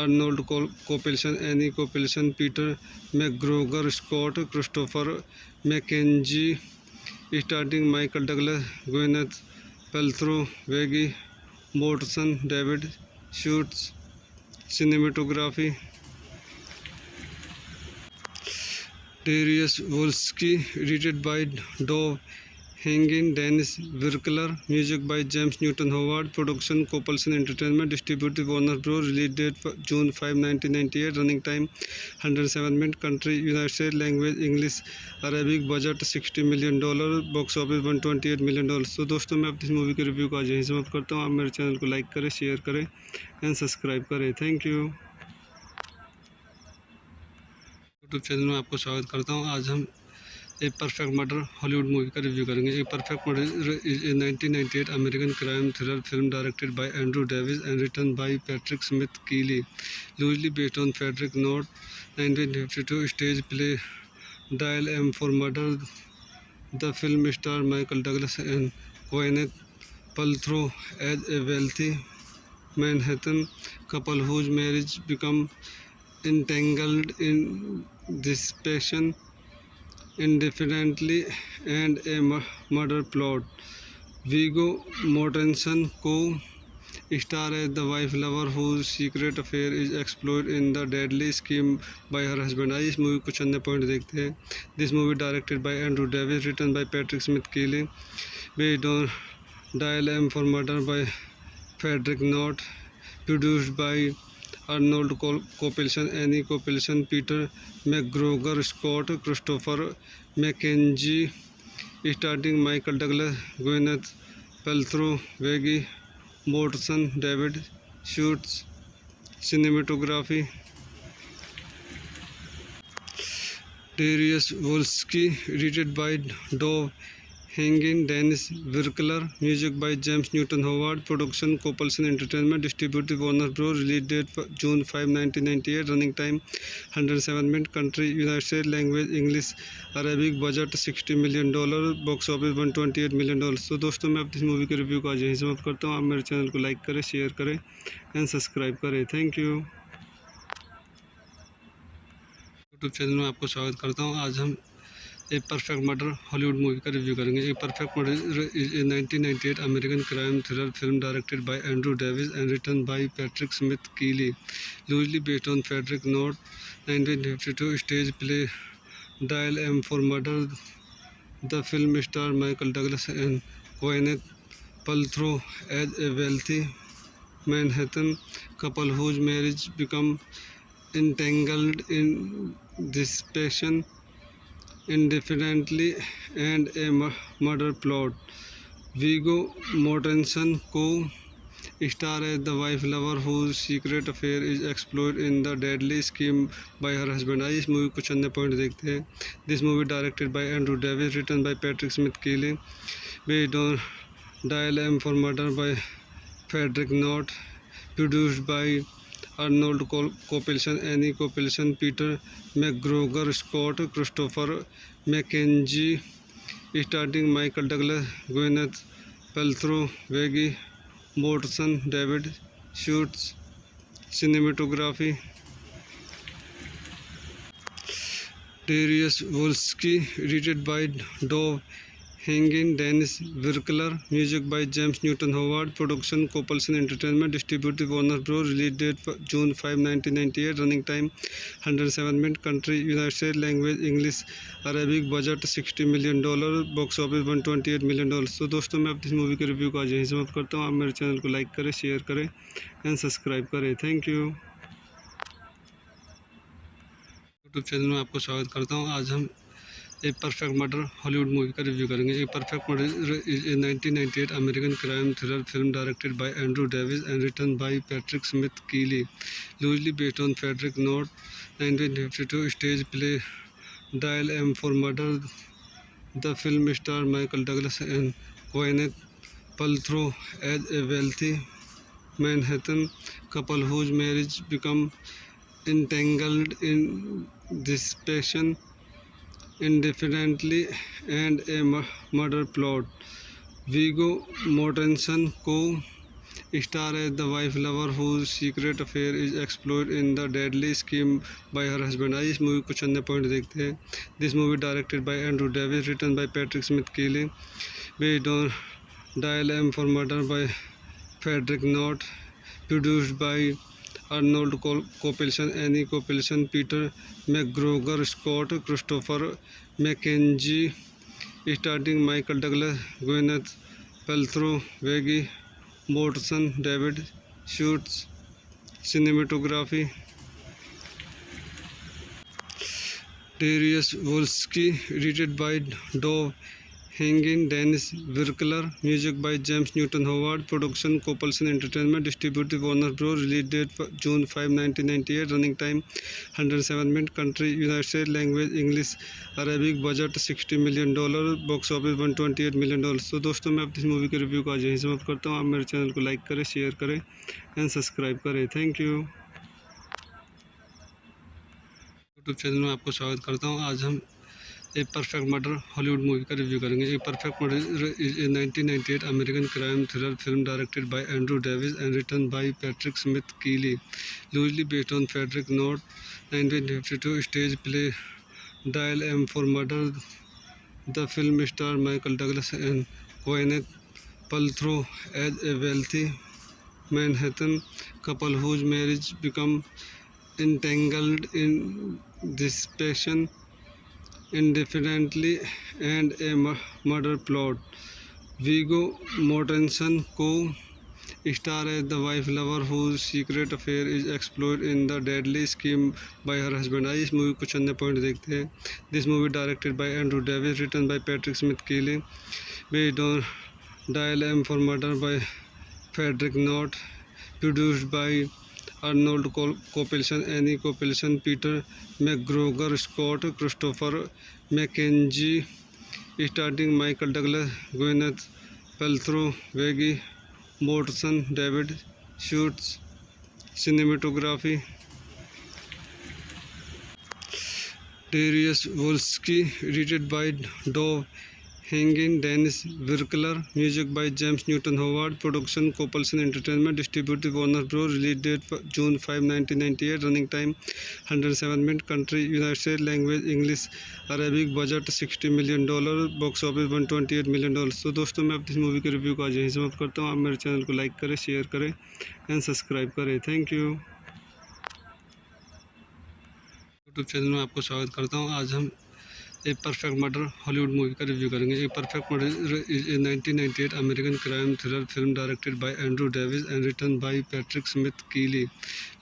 Arnold Copelson, Annie Copelson, Peter McGregor, Scott Christopher McKenzie, starring Michael Douglas, Gwyneth Paltrow, Viggo Mortensen, David Schultz. Cinematography Darius Wolski, edited by Dov Hangin, Dennis Virkler, music by James Newton Howard, production Copelson Entertainment, distributed Warner Bros. Release date June 5, 1998, running time 107 minutes, country United States, language English Arabic, budget $60 million, box office $128 million. तो दोस्तों मैं अपनी इस movie के review को आज यहीं समाप्त करता हूँ. आप मेरे चैनल को लाइक करें, शेयर करें एंड सब्सक्राइब करें. Thank you. यूट्यूब चैनल में आपको स्वागत करता हूँ. आज हम a perfect murder Hollywood movie का रिव्यू करेंगे. A perfect murder is a 1998 American crime thriller film directed by Andrew Davis and written by Patrick Smith कीली, loosely based on Frederick Knott 1952 stage play dial M for murder. The film star Michael Douglas and gwyneth paltrow as a wealthy Manhattan couple whose marriage become entangled in dissipation, indefinitely, and a murder plot. Viggo Mortensen co-star as the wife lover whose secret affair is explored in the deadly scheme by her husband. आइए इस movie कुछ अन्य point देखते हैं. This movie directed by Andrew Davis, written by Patrick Smith Keeley, based on Dial M for Murder by Frederick Knott, produced by Arnold Copelson, Annie Copelson, Peter McGregor, Scott Christopher McKenzie, starring Michael Douglas, Gwyneth Paltrow, Viggo Mortensen, David Schultz. Cinematography Darius Wolski, edited by Dov Hangin, Dennis Virkler, music by James Newton Howard, production Copelson Entertainment, distributed Warner Bros. Release date June 5, 1998, running time 107 minutes, country United States, language English Arabic, budget $60 million, box office $128 million. तो दोस्तों मैं अपनी इस movie के review को आज यहीं समाप्त करता हूँ. आप मेरे चैनल को लाइक करें, शेयर करें एंड सब्सक्राइब करें. Thank you. यूट्यूब चैनल में आपको स्वागत करता हूँ. आज हम a perfect murder Hollywood movie का रिव्यू करेंगे. A perfect murder is a 1998 American crime thriller film directed by Andrew Davis and written by Patrick Smith कीली, loosely based on Frederick Knott 1952 stage play dial M for murder. The film star Michael Douglas and gwyneth paltrow as a wealthy Manhattan couple whose marriage become entangled in dissipation indefinitely and a murder plot. Viggo Mortensen co-star as the wife lover whose secret affair is exploited in the deadly scheme by her husband. आइए इस movie को चंद point देखते हैं. This movie directed by Andrew Davis, written by Patrick Smith Keeley, based on Dial M for Murder by Frederick Knott, produced by Arnold Kopelson, Annie Kopelson, Peter McGregor, Scott Christopher McKenzie, starring Michael Douglas, Gwyneth Paltrow, Viggo Mortensen, David Schultz. Cinematography Darius Wolski, edited by Dov Hangin, Dennis Virkler, music by James Newton Howard, production Kopelson Entertainment, distributed Warner Bros. Release date June 5, 1998, running time 107 minutes, country United States, language English Arabic, budget $60 million, box office $128 million. तो दोस्तों मैं अपनी इस movie के review को आज यहीं समाप्त करता हूँ. आप मेरे चैनल को लाइक करें, शेयर करें एंड सब्सक्राइब करें. Thank you. यूट्यूब चैनल में आपको स्वागत करता हूँ. आज हम a perfect murder Hollywood movie का रिव्यू करेंगे. A perfect murder is a 1998 American crime thriller film directed by Andrew Davis and written by Patrick Smith कीली, loosely based on Frederick Knott 1952 stage play dial M for murder. The film star Michael Douglas and Gwyneth Paltrow as a wealthy Manhattan couple whose marriage become entangled in dissipation indefinitely and a murder plot. Viggo Mortensen co-star as the wife lover whose secret affair is exploited in the deadly scheme by her husband. आइए इस movie को चंद point देखते हैं. This movie directed by Andrew Davis, written by Patrick Smith Keeley, based on Dial M for Murder by Frederick Knott, produced by Arnold Kopelson, Annie Kopelson, Peter McGregor, Scott Christopher McKenzie, starring Michael Douglas, Gwyneth Paltrow, Viggo Mortensen, David Schultz. Cinematography Darius Wolski, edited by Dov Hangin, Dennis Virkler, music by James Newton Howard, production Kopelson Entertainment, distributed Warner Bros. Release date June 5, 1998, running time 107 minutes, country United States, language English Arabic, budget $60 million, box office $128 million. तो दोस्तों मैं अपनी इस movie के review को आज यहीं समाप्त करता हूँ. आप मेरे चैनल को लाइक करें, शेयर करें एंड सब्सक्राइब करें. Thank you. यूट्यूब चैनल में आपको स्वागत करता हूँ. आज हम a perfect murder Hollywood movie का रिव्यू करेंगे. A perfect murder is a 1998 American crime thriller film directed by Andrew Davis and written by Patrick Smith कीली, loosely based on Frederick Knott 1952 stage play dial M for murder. The film star Michael Douglas and Gwyneth Paltrow as a wealthy Manhattan couple whose marriage become entangled in dissipation indefinitely and a murder plot. Viggo Mortensen co-star as the wife lover whose secret affair is exploited in the deadly scheme by her husband. आइए इस movie को चंद point देखते हैं. This movie directed by Andrew Davis, written by Patrick Smith Keeley, based on Dial M for Murder by Frederick Knott, produced by Arnold Kopelson, Annie Kopelson, Peter McGregor, Scott Christopher McKenzie, starring Michael Douglas, Gwyneth Paltrow, Viggo Mortensen, David Schultz. Cinematography Darius Wolski, edited by Dov Hangin, Dennis Virkler, music by James Newton Howard, production Kopelson Entertainment, distributed Warner Bros. Release date June 5, 1998, running time 107 minutes, country United States, language English Arabic, budget $60 million, box office $128 million. तो दोस्तों मैं अपनी इस movie के review को आज यहीं समाप्त करता हूँ. आप मेरे चैनल को लाइक करें, शेयर करें एंड सब्सक्राइब करें. Thank you. यूट्यूब चैनल में आपको स्वागत करता हूँ. आज हम a perfect murder Hollywood movie का रिव्यू करेंगे। A perfect murder is a 1998 American crime thriller film directed by Andrew Davis and written by Patrick Smith कीली,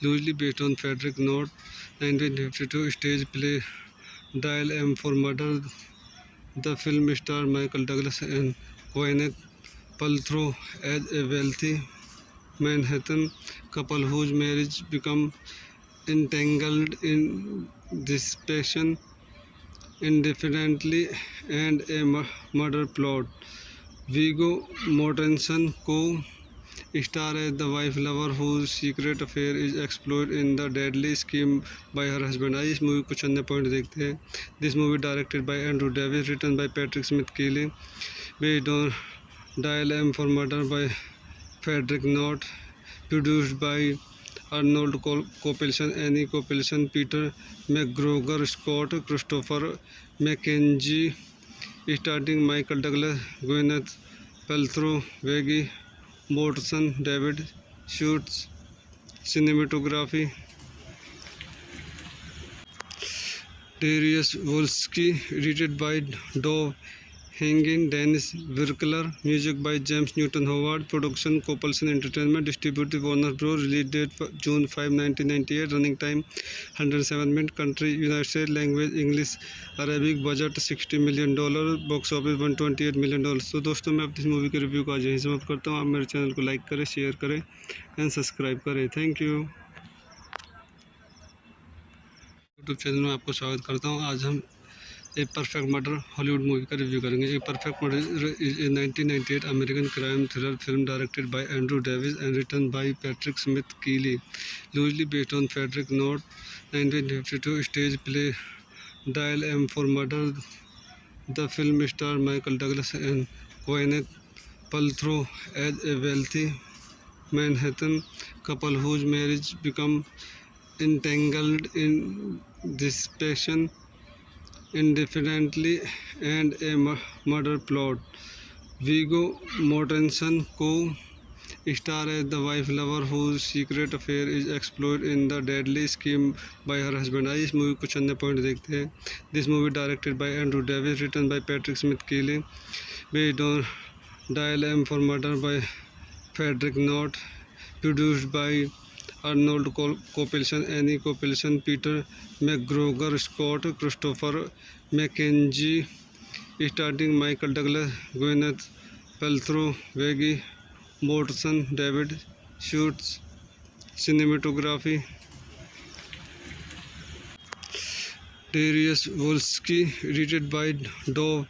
loosely based on Frederick Knott 1952 stage play dial M for murder. The film stars Michael Douglas and Gwyneth Paltrow as a wealthy Manhattan couple whose marriage becomes entangled in dissipation, indefinitely, and a murder plot. Viggo Mortensen co-stars as the wife lover whose secret affair is exploited in the deadly scheme by her husband। आइए इस movie कुछ अन्य point देखते हैं। This movie directed by Andrew Davis, written by Patrick Smith कीली, based on dial M for murder by Frederick Knott, produced by Arnold Kopelson, Anne Kopelson, Peter मैकग्रोगर, Scott Christopher McKenzie, starting Michael Douglas, Gwyneth Paltrow, Viggo Mortensen, David Suchet. Cinematography Darius Wolski, edited by Dov Hoenig, Dennis Virkler, music by James Newton Howard, production Kopelson Entertainment, distributed Warner Bros, release date June 5, 1998, running time 107 minute, country United states, language English Arabic, budget $60 million, box office $128 million. तो दोस्तों मैं अपनी movie के review को आज यहीं समाप्त करता हूँ। आप मेरे चैनल को लाइक करें, शेयर करें एंड सब्सक्राइब करें। Thank you. यूट्यूब चैनल में आपको स्वागत करता हूँ। आज हम a perfect murder Hollywood movie का रिव्यू करेंगे। A perfect murder is a 1998 American crime thriller film directed by Andrew Davis and written by Patrick Smith कीली, loosely based on Frederick Knott 1952 stage play dial M for murder. The film star Michael Douglas and Gwyneth Paltrow as a wealthy Manhattan couple whose marriage becomes entangled in dissipation, indefinitely, and a murder plot. Viggo Mortensen co-stars as the wife lover whose secret affair is exploited in the deadly scheme by her husband। आइए इस movie कुछ अन्य point देखते हैं। This movie directed by Andrew Davis, written by Patrick Smith कीली, based on dial M for murder by Frederick Knott, produced by Arnold Kopelson, Anne Kopelson, Peter मैकग्रोगर, Scott Christopher McKenzie, starting Michael Douglas, Gwyneth Paltrow, Viggo Mortensen, David Suchet. Cinematography Darius Wolski, edited by Dov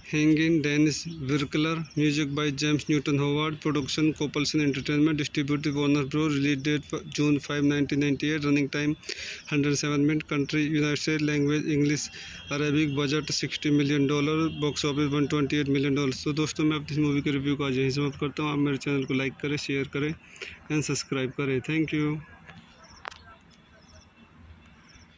Hoenig, Dennis Virkler, music by James Newton Howard, production Kopelson Entertainment, distributed Warner Bros, release date June 5, 1998, running time 107 minute, country United states, language English Arabic, budget $60 million, box office $128 million. तो दोस्तों मैं अपनी movie के review को आज यहीं समाप्त करता हूँ। आप मेरे चैनल को लाइक करें, शेयर करें एंड सब्सक्राइब करें। Thank you.